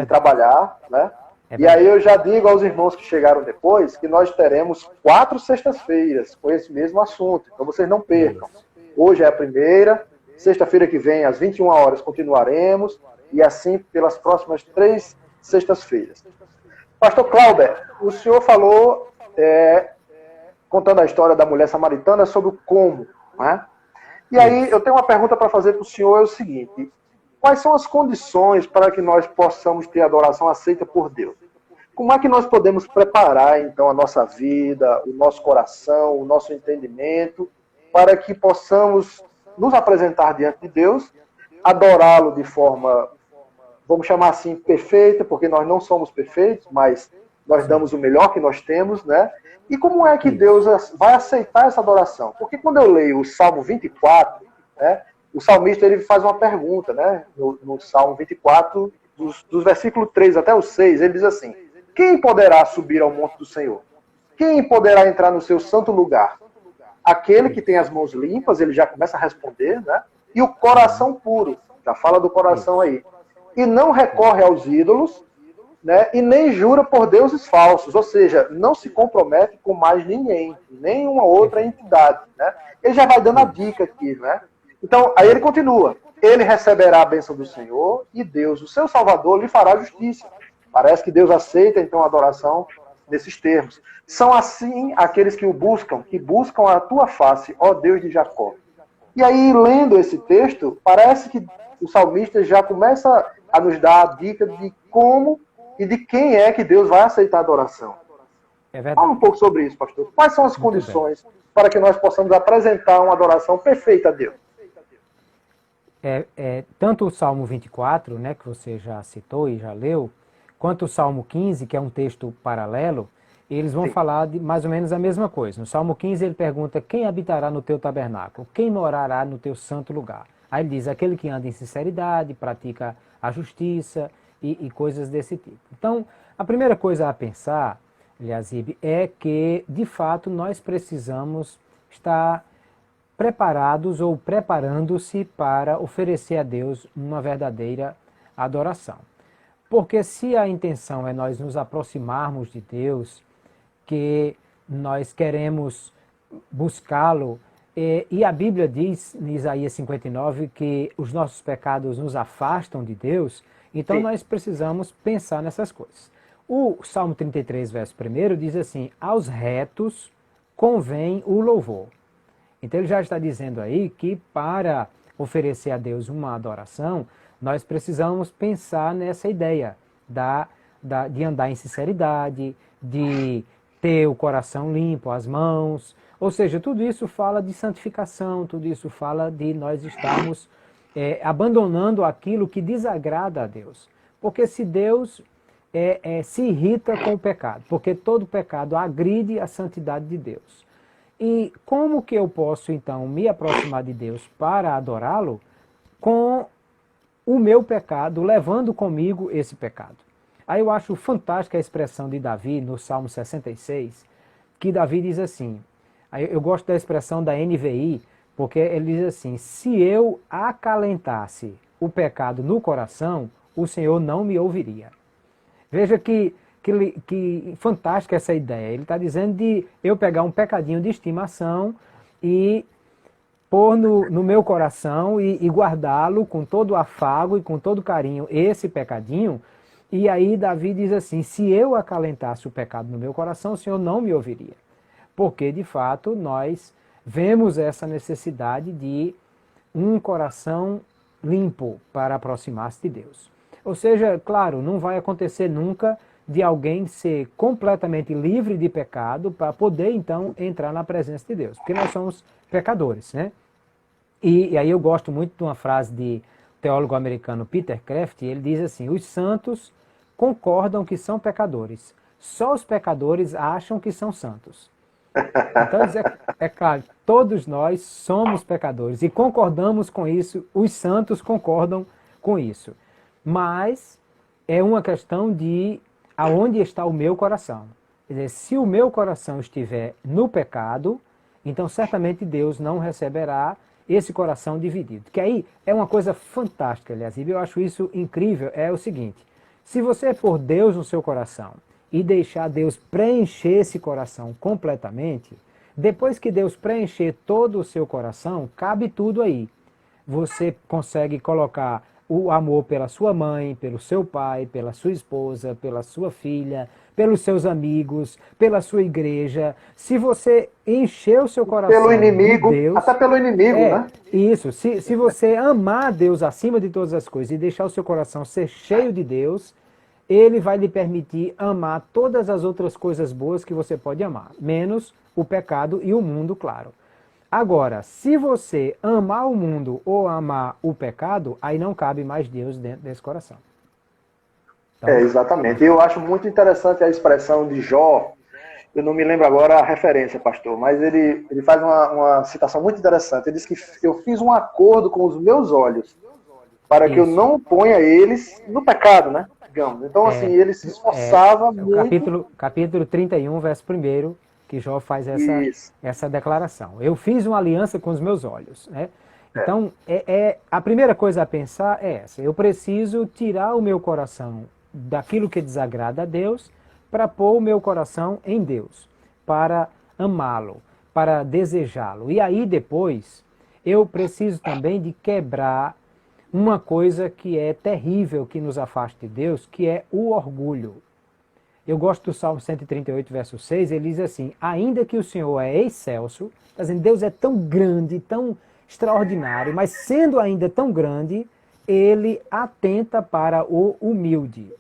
trabalhar, né? E aí eu já digo aos irmãos que chegaram depois que nós teremos 4 sextas-feiras com esse mesmo assunto. Então vocês não percam. Hoje é a primeira, sexta-feira que vem, às 21 horas, continuaremos, e assim pelas próximas 3 sextas-feiras. Pastor Clauber, o senhor falou, contando a história da mulher samaritana, sobre o como, né? E aí eu tenho uma pergunta para fazer para o senhor, é o seguinte: quais são as condições para que nós possamos ter adoração aceita por Deus? Como é que nós podemos preparar, então, a nossa vida, o nosso coração, o nosso entendimento, para que possamos nos apresentar diante de Deus, adorá-lo de forma, vamos chamar assim, perfeita, porque nós não somos perfeitos, mas nós damos o melhor que nós temos, né? E como é que Deus vai aceitar essa adoração? Porque quando eu leio o Salmo 24, né, o salmista ele faz uma pergunta, né? No Salmo 24, dos versículos 3 até o 6, ele diz assim: quem poderá subir ao monte do Senhor? Quem poderá entrar no seu santo lugar? Aquele que tem as mãos limpas, ele já começa a responder, né? E o coração puro, já fala do coração aí. E não recorre aos ídolos, né? E nem jura por deuses falsos, ou seja, não se compromete com mais ninguém, nenhuma outra entidade, né? Ele já vai dando a dica aqui, né? Então, aí ele continua: ele receberá a bênção do Senhor e Deus, o seu Salvador, lhe fará justiça. Parece que Deus aceita, então, a adoração nesses termos. São assim aqueles que o buscam, que buscam a tua face, ó Deus de Jacó. E aí, lendo esse texto, parece que o salmista já começa a nos dar a dica de como e de quem é que Deus vai aceitar a adoração. Fala um pouco sobre isso, pastor. Quais são as condições para que nós possamos apresentar uma adoração perfeita a Deus? Tanto o Salmo 24, né, que você já citou e já leu, quanto o Salmo 15, que é um texto paralelo, eles vão falar de mais ou menos a mesma coisa. No Salmo 15 ele pergunta: quem habitará no teu tabernáculo? Quem morará no teu santo lugar? Aí ele diz: aquele que anda em sinceridade, pratica a justiça e coisas desse tipo. Então, a primeira coisa a pensar, Eliasib, é que, de fato, nós precisamos estar preparados ou preparando-se para oferecer a Deus uma verdadeira adoração. Porque se a intenção é nós nos aproximarmos de Deus, que nós queremos buscá-lo, e a Bíblia diz, em Isaías 59, que os nossos pecados nos afastam de Deus, então nós precisamos pensar nessas coisas. O Salmo 33, verso 1, diz assim: aos retos convém o louvor. Então ele já está dizendo aí que para oferecer a Deus uma adoração, nós precisamos pensar nessa ideia de andar em sinceridade, de ter o coração limpo, as mãos. Ou seja, tudo isso fala de santificação, tudo isso fala de nós estarmos abandonando aquilo que desagrada a Deus. Porque se Deus se irrita com o pecado, porque todo pecado agride a santidade de Deus. E como que eu posso, então, me aproximar de Deus para adorá-lo? Com o meu pecado, levando comigo esse pecado. Aí eu acho fantástica a expressão de Davi no Salmo 66, que Davi diz assim, eu gosto da expressão da NVI, porque ele diz assim: se eu acalentasse o pecado no coração, o Senhor não me ouviria. Veja que fantástica essa ideia. Ele está dizendo de eu pegar um pecadinho de estimação e pôr no meu coração e guardá-lo com todo afago e com todo carinho, esse pecadinho. E aí Davi diz assim: se eu acalentasse o pecado no meu coração, o Senhor não me ouviria. Porque, de fato, nós vemos essa necessidade de um coração limpo para aproximar-se de Deus. Ou seja, claro, não vai acontecer nunca de alguém ser completamente livre de pecado para poder, então, entrar na presença de Deus. Porque nós somos pecadores, né? E aí eu gosto muito de uma frase de teólogo americano Peter Kraft, ele diz assim: os santos concordam que são pecadores. Só os pecadores acham que são santos. Então, é claro, todos nós somos pecadores e concordamos com isso, os santos concordam com isso. Mas é uma questão de aonde está o meu coração. Quer dizer, se o meu coração estiver no pecado, então certamente Deus não receberá esse coração dividido. Que aí é uma coisa fantástica, aliás, e eu acho isso incrível, é o seguinte: se você pôr Deus no seu coração e deixar Deus preencher esse coração completamente, depois que Deus preencher todo o seu coração, cabe tudo aí. Você consegue colocar o amor pela sua mãe, pelo seu pai, pela sua esposa, pela sua filha, pelos seus amigos, pela sua igreja. Se você encher o seu coração pelo inimigo, de Deus, até pelo inimigo, né? Isso. Se você amar Deus acima de todas as coisas e deixar o seu coração ser cheio de Deus, Ele vai lhe permitir amar todas as outras coisas boas que você pode amar, menos o pecado e o mundo, claro. Agora, se você amar o mundo ou amar o pecado, aí não cabe mais Deus dentro desse coração. Então, Exatamente. Eu acho muito interessante a expressão de Jó. Eu não me lembro agora a referência, pastor, mas ele faz uma citação muito interessante. Ele diz que eu fiz um acordo com os meus olhos para que eu não ponha eles no pecado, né? Digamos. Então, assim, ele se esforçava muito. Capítulo 31, verso 1, que Jó faz essa declaração. Eu fiz uma aliança com os meus olhos, né? Então, a primeira coisa a pensar é essa: eu preciso tirar o meu coração daquilo que desagrada a Deus para pôr o meu coração em Deus, para amá-lo, para desejá-lo. E aí depois, eu preciso também de quebrar uma coisa que é terrível, que nos afasta de Deus, que é o orgulho. Eu gosto do Salmo 138, verso 6, ele diz assim: ainda que o Senhor é excelso, está dizendo, Deus é tão grande, tão extraordinário, mas sendo ainda tão grande, ele atenta para o humilde.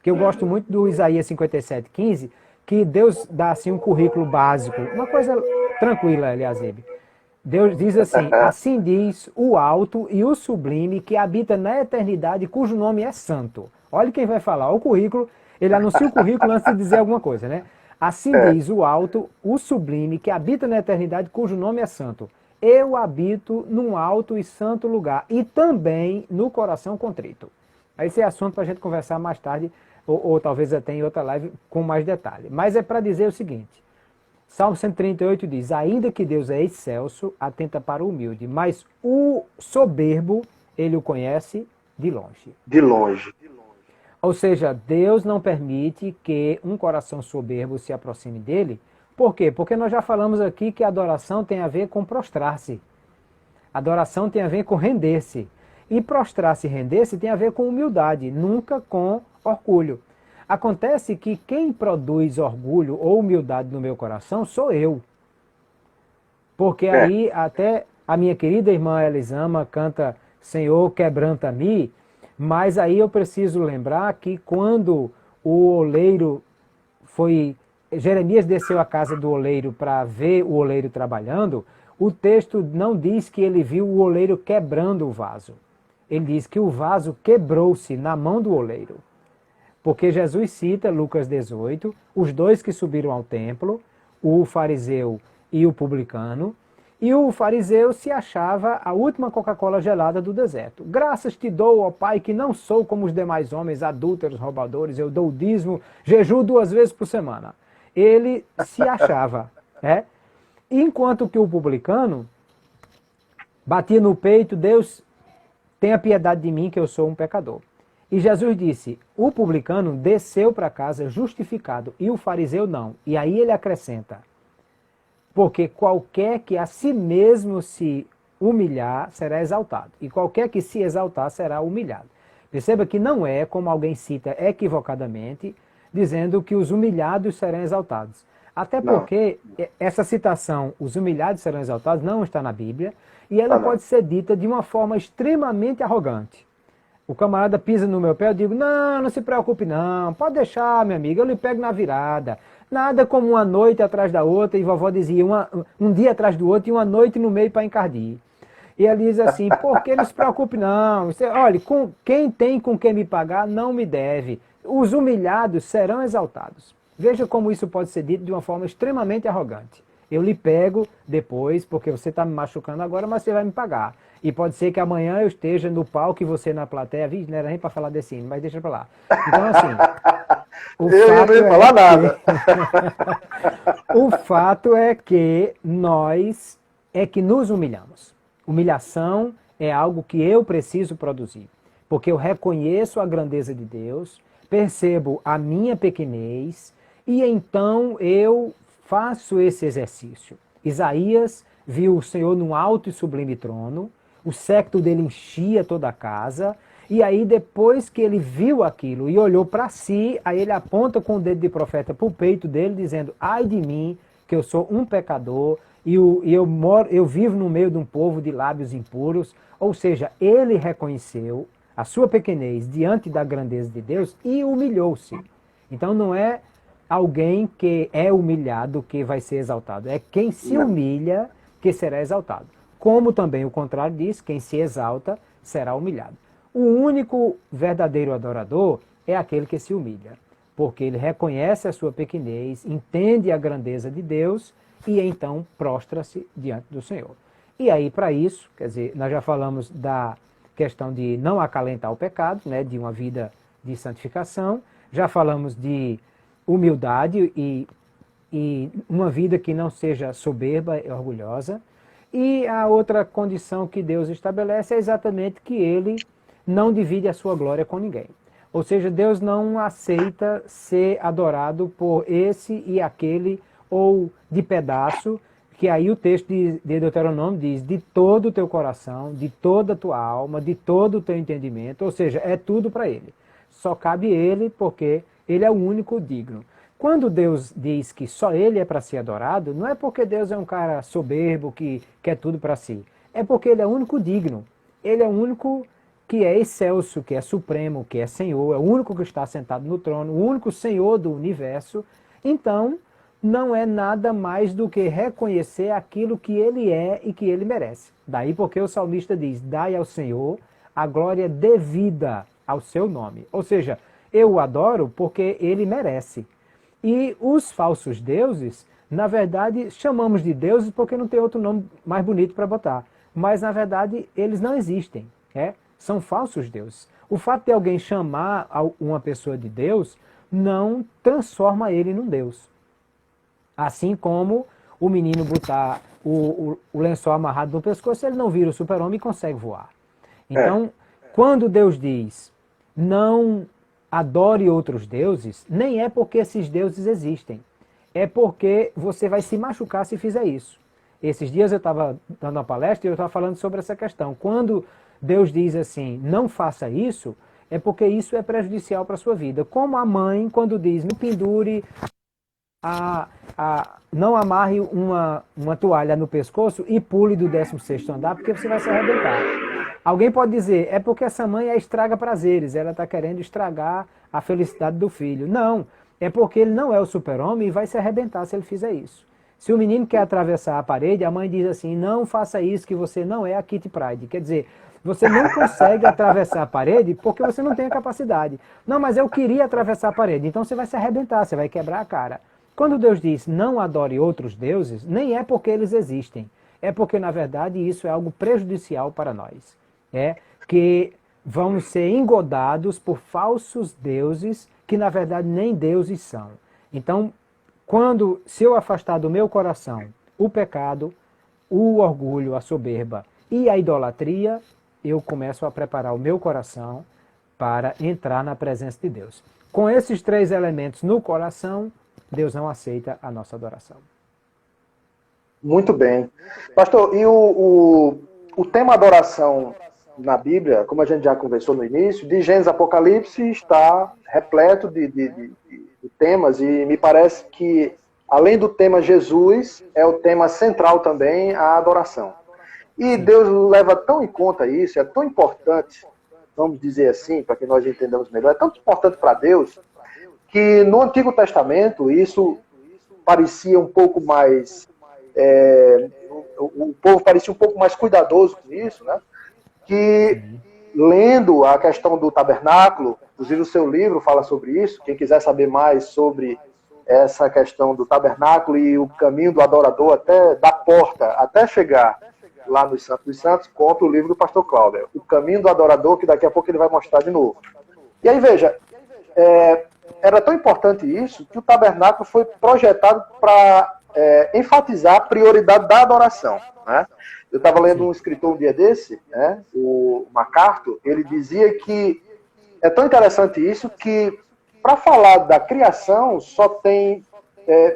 Que eu gosto muito do Isaías 57, 15, que Deus dá assim um currículo básico, uma coisa tranquila, aliás. Deus diz assim: assim diz o alto e o sublime que habita na eternidade, cujo nome é santo. Olha quem vai falar, o currículo, ele anuncia o currículo antes de dizer alguma coisa, né? Assim diz o alto, o sublime que habita na eternidade, cujo nome é santo. Eu habito num alto e santo lugar e também no coração contrito. Esse é assunto para a gente conversar mais tarde, ou talvez até em outra live com mais detalhe. Mas é para dizer o seguinte: Salmo 138 diz: ainda que Deus é excelso, atenta para o humilde, mas o soberbo, ele o conhece de longe. De longe. Ou seja, Deus não permite que um coração soberbo se aproxime dele. Por quê? Porque nós já falamos aqui que a adoração tem a ver com prostrar-se. Adoração tem a ver com render-se. E prostrar-se e render-se tem a ver com humildade, nunca com orgulho. Acontece que quem produz orgulho ou humildade no meu coração sou eu. Porque aí até a minha querida irmã Elisama canta Senhor, quebranta-me, mas aí eu preciso lembrar que quando o oleiro Jeremias desceu à casa do oleiro para ver o oleiro trabalhando, o texto não diz que ele viu o oleiro quebrando o vaso. Ele diz que o vaso quebrou-se na mão do oleiro. Porque Jesus cita, Lucas 18, os dois que subiram ao templo, o fariseu e o publicano, e o fariseu se achava a última Coca-Cola gelada do deserto. Graças te dou, ó Pai, que não sou como os demais homens adúlteros, roubadores, eu dou o dízimo, jejuo 2 vezes por semana. Ele se achava, né? Enquanto que o publicano batia no peito: Deus, tenha piedade de mim, que eu sou um pecador. E Jesus disse: o publicano desceu para casa justificado e o fariseu não. E aí ele acrescenta: porque qualquer que a si mesmo se humilhar será exaltado, e qualquer que se exaltar será humilhado. Perceba que não é, como alguém cita equivocadamente, dizendo que os humilhados serão exaltados. Até porque essa citação, os humilhados serão exaltados, não está na Bíblia, e ela pode ser dita de uma forma extremamente arrogante. O camarada pisa no meu pé, eu digo: não se preocupe não, pode deixar, minha amiga, eu lhe pego na virada. Nada como uma noite atrás da outra, e vovó dizia, um dia atrás do outro e uma noite no meio para encardir. E ele diz assim, por que não se preocupe não? Olha, quem tem com quem me pagar, não me deve. Os humilhados serão exaltados. Veja como isso pode ser dito de uma forma extremamente arrogante. Eu lhe pego depois, porque você está me machucando agora, mas você vai me pagar. E pode ser que amanhã eu esteja no palco e você na plateia. Não era nem para falar desse hino, mas deixa para lá. Então, assim... Eu não ia falar nada. O fato é que nós é que nos humilhamos. Humilhação é algo que eu preciso produzir. Porque eu reconheço a grandeza de Deus, percebo a minha pequenez e então eu faço esse exercício. Isaías viu o Senhor num alto e sublime trono, o séquito dele enchia toda a casa, e aí depois que ele viu aquilo e olhou para si, aí ele aponta com o dedo de profeta para o peito dele, dizendo, ai de mim, que eu sou um pecador, e eu vivo no meio de um povo de lábios impuros. Ou seja, ele reconheceu a sua pequenez diante da grandeza de Deus e humilhou-se. Então não é alguém que é humilhado que vai ser exaltado, é quem se humilha que será exaltado. Como também o contrário diz, quem se exalta será humilhado. O único verdadeiro adorador é aquele que se humilha, porque ele reconhece a sua pequenez, entende a grandeza de Deus e então prostra-se diante do Senhor. E aí, para isso, quer dizer, nós já falamos da questão de não acalentar o pecado, né, de uma vida de santificação, já falamos de humildade e uma vida que não seja soberba e orgulhosa. E a outra condição que Deus estabelece é exatamente que ele não divide a sua glória com ninguém. Ou seja, Deus não aceita ser adorado por esse e aquele, ou de pedaço, que aí o texto de Deuteronômio diz, de todo o teu coração, de toda a tua alma, de todo o teu entendimento, ou seja, é tudo para ele. Só cabe ele porque ele é o único digno. Quando Deus diz que só ele é para ser adorado, não é porque Deus é um cara soberbo que quer tudo para si. É porque ele é o único digno. Ele é o único que é excelso, que é supremo, que é Senhor, é o único que está sentado no trono, o único Senhor do universo. Então, não é nada mais do que reconhecer aquilo que ele é e que ele merece. Daí porque o salmista diz, dai ao Senhor a glória devida ao seu nome. Ou seja, eu o adoro porque ele merece. E os falsos deuses, na verdade, chamamos de deuses porque não tem outro nome mais bonito para botar. Mas, na verdade, eles não existem. São falsos deuses. O fato de alguém chamar uma pessoa de Deus não transforma ele num Deus. Assim como o menino botar o lençol amarrado no pescoço, ele não vira o super-homem e consegue voar. Então, quando Deus diz, não adore outros deuses, nem é porque esses deuses existem. É porque você vai se machucar se fizer isso. Esses dias eu estava dando uma palestra e eu estava falando sobre essa questão. Quando Deus diz assim, não faça isso, é porque isso é prejudicial para a sua vida. Como a mãe, quando diz, não pendure, não amarre uma toalha no pescoço e pule do 16º andar, porque você vai se arrebentar. Alguém pode dizer, é porque essa mãe estraga prazeres, ela está querendo estragar a felicidade do filho. Não, é porque ele não é o super-homem e vai se arrebentar se ele fizer isso. Se o menino quer atravessar a parede, a mãe diz assim, não faça isso que você não é a Kitty Pryde. Quer dizer, você não consegue atravessar a parede porque você não tem a capacidade. Não, mas eu queria atravessar a parede, então você vai se arrebentar, você vai quebrar a cara. Quando Deus diz, não adore outros deuses, nem é porque eles existem. É porque, na verdade, isso é algo prejudicial para nós. Que vamos ser engodados por falsos deuses que, na verdade, nem deuses são. Então, se eu afastar do meu coração o pecado, o orgulho, a soberba e a idolatria, eu começo a preparar o meu coração para entrar na presença de Deus. Com esses 3 elementos no coração, Deus não aceita a nossa adoração. Muito bem. Pastor, e o tema adoração na Bíblia, como a gente já conversou no início, de Gênesis Apocalipse, está repleto de temas, e me parece que, além do tema Jesus, é o tema central também a adoração. E Deus leva tão em conta isso, é tão importante, vamos dizer assim, para que nós entendamos melhor, é tão importante para Deus, que no Antigo Testamento isso parecia um pouco mais, o povo parecia um pouco mais cuidadoso com isso, né? Que lendo a questão do tabernáculo, inclusive o seu livro fala sobre isso, quem quiser saber mais sobre essa questão do tabernáculo e o caminho do adorador até da porta, até chegar lá no Santo dos Santos, conta o livro do pastor Cláudio, o caminho do adorador, que daqui a pouco ele vai mostrar de novo. E aí, veja, era tão importante isso que o tabernáculo foi projetado para enfatizar a prioridade da adoração, né? Eu estava lendo um escritor um dia desse, né, o MacArthur, ele dizia que é tão interessante isso que, para falar da criação, só tem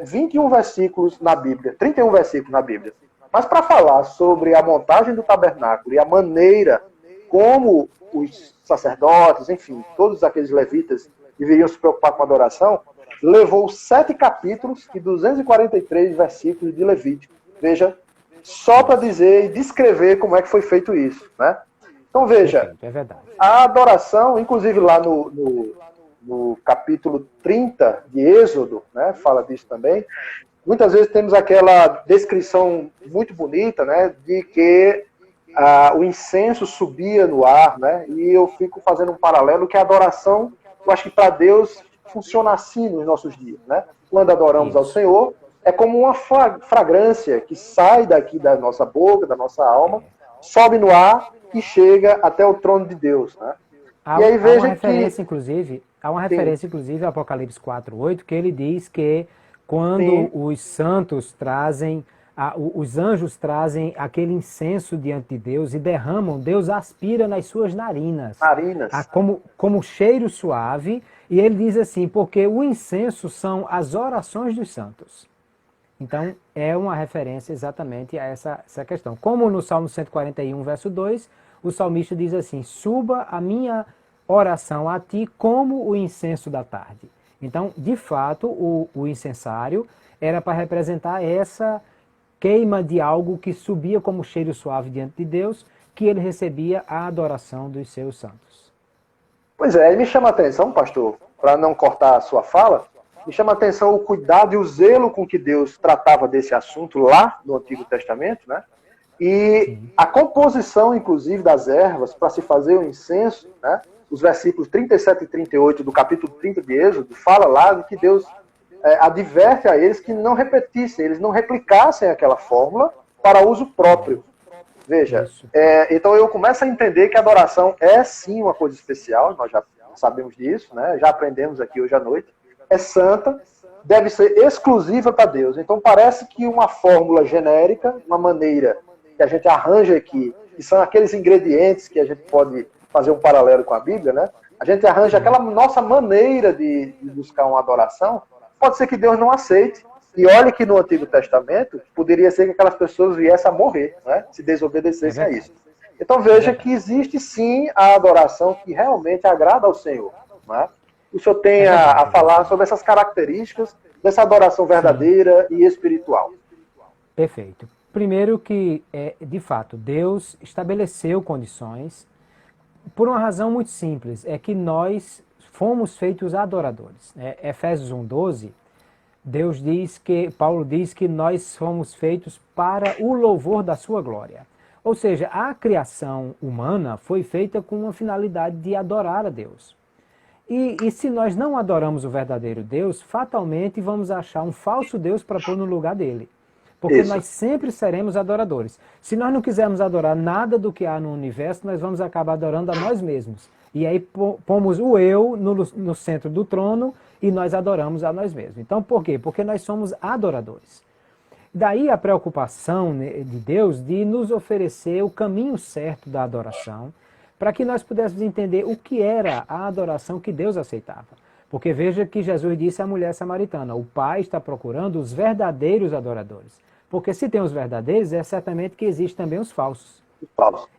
21 versículos na Bíblia, 31 versículos na Bíblia. Mas para falar sobre a montagem do tabernáculo e a maneira como os sacerdotes, enfim, todos aqueles levitas deveriam se preocupar com a adoração, levou 7 capítulos e 243 versículos de Levítico. Veja, só para dizer e descrever como é que foi feito isso, né? Então veja, a adoração, inclusive lá no capítulo 30 de Êxodo, né, fala disso também, muitas vezes temos aquela descrição muito bonita, né, de que o incenso subia no ar, né, e eu fico fazendo um paralelo que a adoração, eu acho que para Deus funciona assim nos nossos dias, né? Quando adoramos ao Senhor, é como uma fragrância que sai daqui da nossa boca, da nossa alma, sobe no ar e chega até o trono de Deus, né? E aí veja há uma referência, inclusive, a Apocalipse 4:8, que ele diz que quando os santos trazem, os anjos trazem aquele incenso diante de Deus e derramam, Deus aspira nas suas narinas. Como cheiro suave, e ele diz assim, porque o incenso são as orações dos santos. Então, é uma referência exatamente a essa questão. Como no Salmo 141, verso 2, o salmista diz assim, suba a minha oração a ti como o incenso da tarde. Então, de fato, o incensário era para representar essa queima de algo que subia como cheiro suave diante de Deus, que ele recebia a adoração dos seus santos. Pois é, me chama a atenção, pastor, para não cortar a sua fala, me chama a atenção o cuidado e o zelo com que Deus tratava desse assunto lá no Antigo Testamento, né? E a composição, inclusive, das ervas para se fazer o incenso, né? Os versículos 37 e 38 do capítulo 30 de Êxodo, fala lá de que Deus adverte a eles que não repetissem, eles não replicassem aquela fórmula para uso próprio. Veja, então eu começo a entender que a adoração é sim uma coisa especial, nós já sabemos disso, né? Já aprendemos aqui hoje à noite, é santa, deve ser exclusiva para Deus. Então parece que uma fórmula genérica, uma maneira que a gente arranja aqui, que são aqueles ingredientes que a gente pode fazer um paralelo com a Bíblia, né? A gente arranja aquela nossa maneira de buscar uma adoração, pode ser que Deus não aceite. E olhe que no Antigo Testamento, poderia ser que aquelas pessoas viessem a morrer, né? Se desobedecessem a isso. Então veja que existe sim a adoração que realmente agrada ao Senhor, né? O senhor tem a falar sobre essas características dessa adoração verdadeira e espiritual. Perfeito. Primeiro que, de fato, Deus estabeleceu condições por uma razão muito simples, é que nós fomos feitos adoradores. Efésios 1:12, Paulo diz que nós fomos feitos para o louvor da sua glória. Ou seja, a criação humana foi feita com uma finalidade de adorar a Deus. E se nós não adoramos o verdadeiro Deus, fatalmente vamos achar um falso Deus para pôr no lugar dele. Porque nós sempre seremos adoradores. Se nós não quisermos adorar nada do que há no universo, nós vamos acabar adorando a nós mesmos. E aí pomos o eu no centro do trono e nós adoramos a nós mesmos. Então por quê? Porque nós somos adoradores. Daí a preocupação de Deus de nos oferecer o caminho certo da adoração, para que nós pudéssemos entender o que era a adoração que Deus aceitava. Porque veja que Jesus disse à mulher samaritana, o Pai está procurando os verdadeiros adoradores. Porque se tem os verdadeiros, é certamente que existem também os falsos.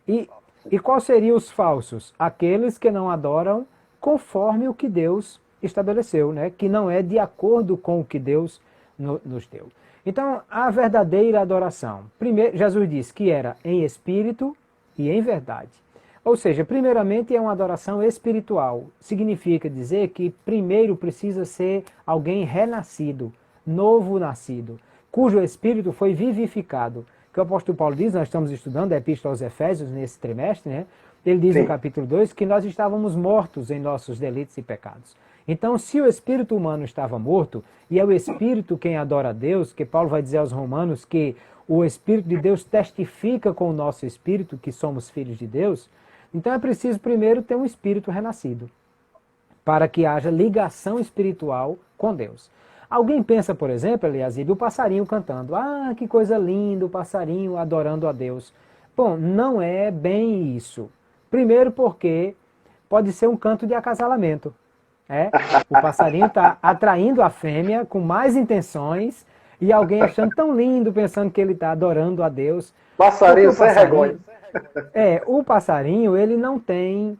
E quais seriam os falsos? Aqueles que não adoram conforme o que Deus estabeleceu, né? Que não é de acordo com o que Deus nos deu. Então, a verdadeira adoração, primeiro, Jesus disse que era em espírito e em verdade. Ou seja, primeiramente é uma adoração espiritual. Significa dizer que primeiro precisa ser alguém renascido, novo nascido, cujo espírito foi vivificado, que o apóstolo Paulo diz, nós estamos estudando a Epístola aos Efésios nesse trimestre, né? Ele diz Sim. no capítulo 2 que nós estávamos mortos em nossos delitos e pecados. Então, se o espírito humano estava morto, e é o espírito quem adora a Deus, que Paulo vai dizer aos romanos que o Espírito de Deus testifica com o nosso espírito que somos filhos de Deus, então é preciso primeiro ter um espírito renascido, para que haja ligação espiritual com Deus. Alguém pensa, por exemplo, Eliasib, o passarinho cantando. Ah, que coisa linda, o passarinho adorando a Deus. Bom, não é bem isso. Primeiro porque pode ser um canto de acasalamento. O passarinho está atraindo a fêmea com mais intenções e alguém achando tão lindo, pensando que ele está adorando a Deus. Passarinho sem vergonha. O passarinho, ele não tem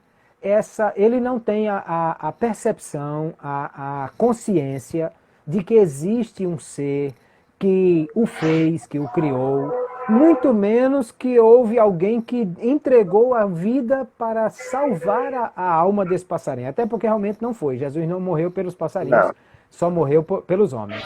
a percepção, a consciência de que existe um ser que o fez, que o criou, muito menos que houve alguém que entregou a vida para salvar a alma desse passarinho. Até porque realmente não foi. Jesus não morreu pelos passarinhos, não. Só morreu pelos homens.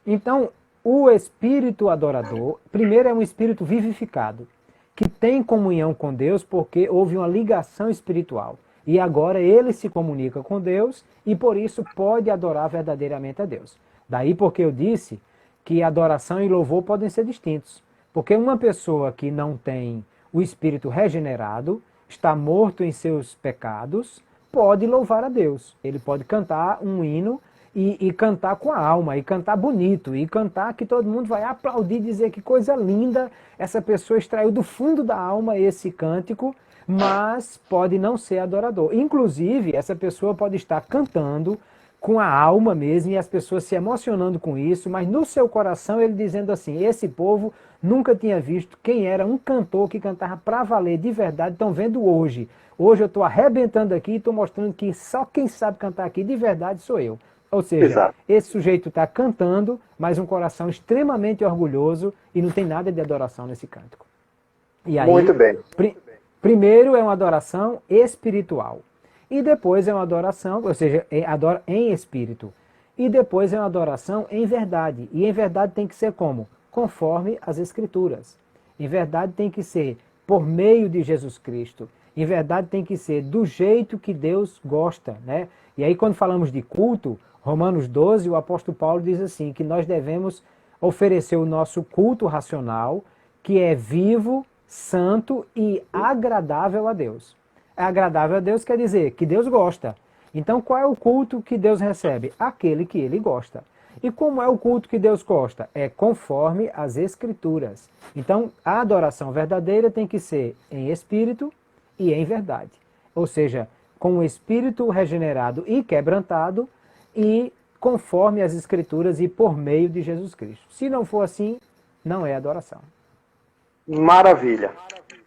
Então, o espírito adorador, primeiro é um espírito vivificado, que tem comunhão com Deus porque houve uma ligação espiritual. E agora ele se comunica com Deus e por isso pode adorar verdadeiramente a Deus. Daí porque eu disse que adoração e louvor podem ser distintos. Porque uma pessoa que não tem o espírito regenerado, está morto em seus pecados, pode louvar a Deus. Ele pode cantar um hino e cantar com a alma, e cantar bonito, e cantar que todo mundo vai aplaudir, dizer que coisa linda, essa pessoa extraiu do fundo da alma esse cântico, mas pode não ser adorador. Inclusive, essa pessoa pode estar cantando com a alma mesmo, e as pessoas se emocionando com isso, mas no seu coração ele dizendo assim, esse povo nunca tinha visto quem era um cantor que cantava para valer de verdade, estão vendo hoje. Hoje eu estou arrebentando aqui e estou mostrando que só quem sabe cantar aqui de verdade sou eu. Ou seja, exato, esse sujeito está cantando, mas um coração extremamente orgulhoso e não tem nada de adoração nesse cântico. E aí, muito bem. Primeiro é uma adoração espiritual. E depois é uma adoração, ou seja, adora em espírito. E depois é uma adoração em verdade. E em verdade tem que ser como? Conforme as Escrituras. Em verdade tem que ser por meio de Jesus Cristo. Em verdade tem que ser do jeito que Deus gosta, né? E aí quando falamos de culto, Romanos 12, o apóstolo Paulo diz assim, que nós devemos oferecer o nosso culto racional, que é vivo, santo e agradável a Deus. Agradável a Deus quer dizer que Deus gosta. Então qual é o culto que Deus recebe? Aquele que ele gosta. E como é o culto que Deus gosta? É conforme as Escrituras. Então a adoração verdadeira tem que ser em espírito e em verdade. Ou seja, com o espírito regenerado e quebrantado e conforme as Escrituras e por meio de Jesus Cristo. Se não for assim, não é adoração. Maravilha.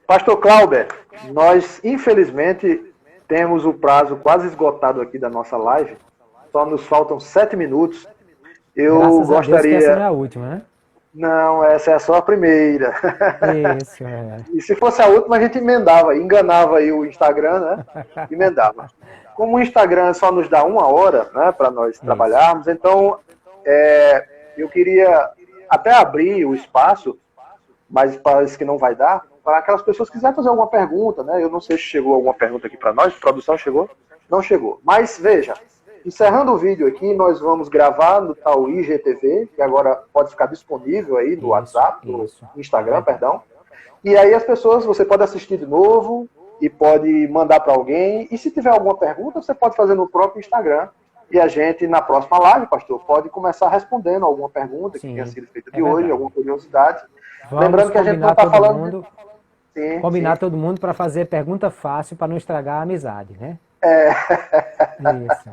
Pastor Clauber, nós infelizmente temos o prazo quase esgotado aqui da nossa live. Só nos faltam 7 minutos. Eu Graças gostaria... a Deus que essa não é a última, né? Não, essa é só a primeira. Isso, é. E se fosse a última, a gente emendava, enganava aí o Instagram, né? Emendava. Como o Instagram só nos dá 1 hora, né, para nós trabalharmos, então eu queria até abrir o espaço, mas parece que não vai dar, para aquelas pessoas que quiserem fazer alguma pergunta, né? Eu não sei se chegou alguma pergunta aqui para nós, a produção chegou? Não chegou. Mas veja, encerrando o vídeo aqui, nós vamos gravar no tal IGTV, que agora pode ficar disponível aí no WhatsApp, no Instagram, perdão. E aí as pessoas, você pode assistir de novo e pode mandar para alguém. E se tiver alguma pergunta, você pode fazer no próprio Instagram. E a gente, na próxima live, pastor, pode começar respondendo alguma pergunta que tenha sido feita de hoje, alguma curiosidade. Vamos lembrando que a gente não está falando... Combinar todo mundo para fazer pergunta fácil, para não estragar a amizade, né? Isso.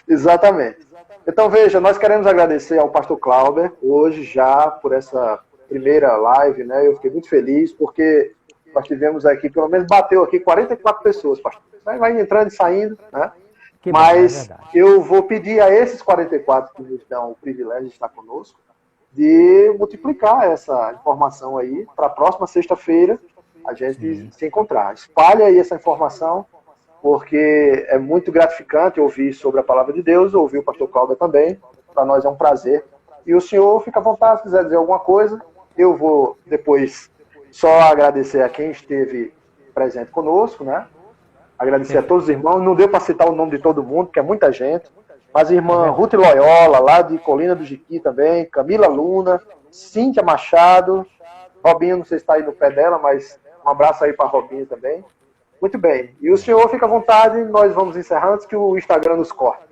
Exatamente. Então, veja, nós queremos agradecer ao pastor Clauber, hoje já, por essa primeira live, né? Eu fiquei muito feliz, porque nós tivemos aqui, pelo menos bateu aqui 44 pessoas, pastor. Vai entrando e saindo, né? Mas eu vou pedir a esses 44 que nos dão o privilégio de estar conosco, de multiplicar essa informação aí para a próxima sexta-feira a gente se encontrar. Espalhe aí essa informação, porque é muito gratificante ouvir sobre a palavra de Deus, ouvir o pastor Clauber também, para nós é um prazer. E o senhor fica à vontade, se quiser dizer alguma coisa, eu vou depois Só agradecer a quem esteve presente conosco, né? Agradecer a todos os irmãos. Não deu para citar o nome de todo mundo, porque é muita gente. Mas a irmã Ruth Loyola, lá de Colina do Jiqui também, Camila Luna, Cíntia Machado, Robinho, não sei se está aí no pé dela, mas um abraço aí para Robinho também. Muito bem. E o senhor fica à vontade, nós vamos encerrar antes que o Instagram nos corte.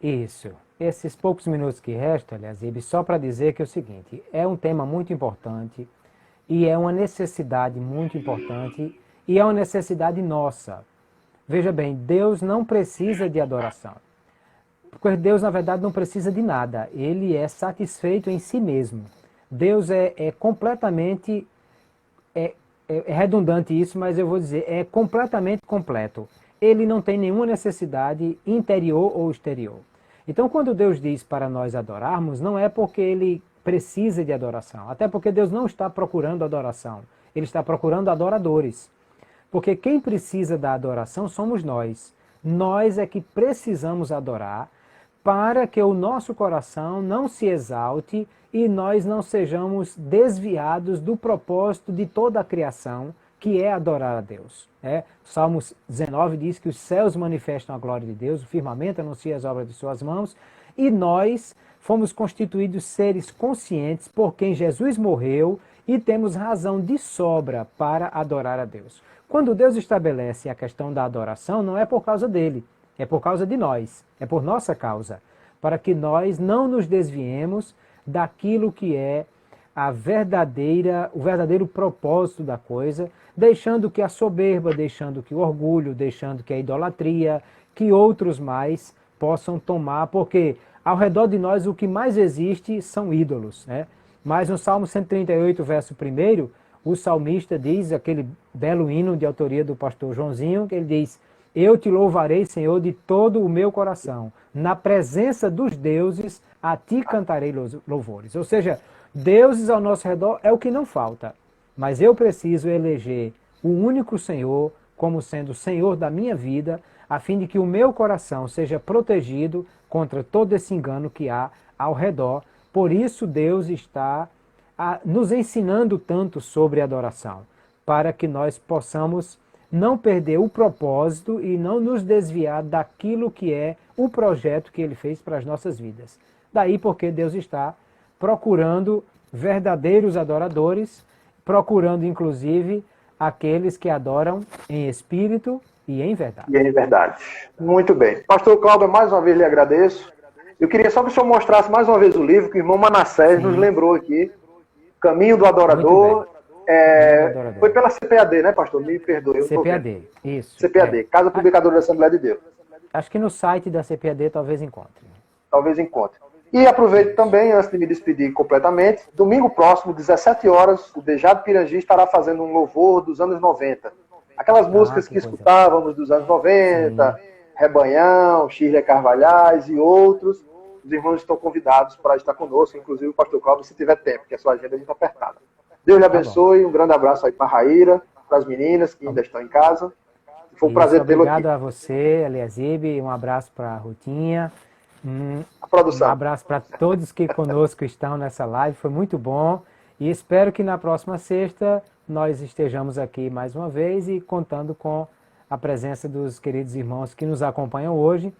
Isso. Esses poucos minutos que restam, aliás, só para dizer que é o seguinte, é um tema muito importante e é uma necessidade muito importante e é uma necessidade nossa. Veja bem, Deus não precisa de adoração. Porque Deus, na verdade, não precisa de nada. Ele é satisfeito em si mesmo. Deus é completamente... É redundante isso, mas eu vou dizer, é completamente completo. Ele não tem nenhuma necessidade interior ou exterior. Então, quando Deus diz para nós adorarmos, não é porque Ele precisa de adoração. Até porque Deus não está procurando adoração. Ele está procurando adoradores. Porque quem precisa da adoração somos nós. Nós é que precisamos adorar para que o nosso coração não se exalte e nós não sejamos desviados do propósito de toda a criação, que é adorar a Deus. Salmos 19 diz que os céus manifestam a glória de Deus, o firmamento anuncia as obras de suas mãos, e nós fomos constituídos seres conscientes por quem Jesus morreu e temos razão de sobra para adorar a Deus. Quando Deus estabelece a questão da adoração, não é por causa dele, é por causa de nós, é por nossa causa, para que nós não nos desviemos daquilo que é o verdadeiro propósito da coisa, deixando que a soberba, deixando que o orgulho, deixando que a idolatria, que outros mais possam tomar, porque ao redor de nós o que mais existe são ídolos. Mas no Salmo 138, verso 1, o salmista diz, aquele belo hino de autoria do pastor Joãozinho, que ele diz: eu te louvarei, Senhor, de todo o meu coração. Na presença dos deuses, a ti cantarei louvores. Ou seja, deuses ao nosso redor é o que não falta. Mas eu preciso eleger o único Senhor como sendo o Senhor da minha vida, a fim de que o meu coração seja protegido contra todo esse engano que há ao redor. Por isso Deus está nos ensinando tanto sobre adoração, para que nós possamos não perder o propósito e não nos desviar daquilo que é o projeto que Ele fez para as nossas vidas. Daí porque Deus está procurando verdadeiros adoradores, procurando inclusive aqueles que adoram em espírito e em verdade. E em verdade. Muito bem. Pastor Cláudio, mais uma vez lhe agradeço. Eu queria só que o senhor mostrasse mais uma vez o livro que o irmão Manassés nos lembrou aqui, Caminho do Adorador. Foi pela CPAD, né, pastor? Me perdoe. CPAD, isso. CPAD, Casa Publicadora da Assembleia de Deus. Acho que no site da CPAD talvez encontre. Talvez encontre. E aproveito também, antes de me despedir completamente, domingo próximo, 17 horas, o Dejado Pirangi estará fazendo um louvor dos anos 90. Aquelas músicas que escutávamos dos anos 90, sim. Rebanhão, Shirley Carvalhais e outros. Os irmãos estão convidados para estar conosco, inclusive o pastor Cláudio, se tiver tempo, porque a sua agenda é muito apertada. Deus lhe abençoe, um grande abraço aí para a Raíra, para as meninas que ainda estão em casa. Foi um prazer tê-lo aqui. Obrigado a você, Eliasibe, um abraço para a Rutinha. A produção. Um abraço para todos que conosco estão nessa live, foi muito bom. E espero que na próxima sexta nós estejamos aqui mais uma vez e contando com a presença dos queridos irmãos que nos acompanham hoje,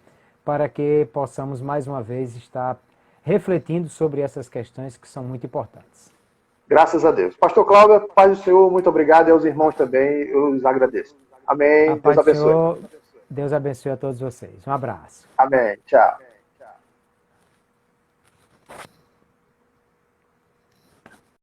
para que possamos mais uma vez estar refletindo sobre essas questões que são muito importantes. Graças a Deus. Pastor Cláudio, paz do Senhor, muito obrigado, e aos irmãos também, eu os agradeço. Amém. Deus abençoe. Deus abençoe a todos vocês. Um abraço. Amém. Tchau.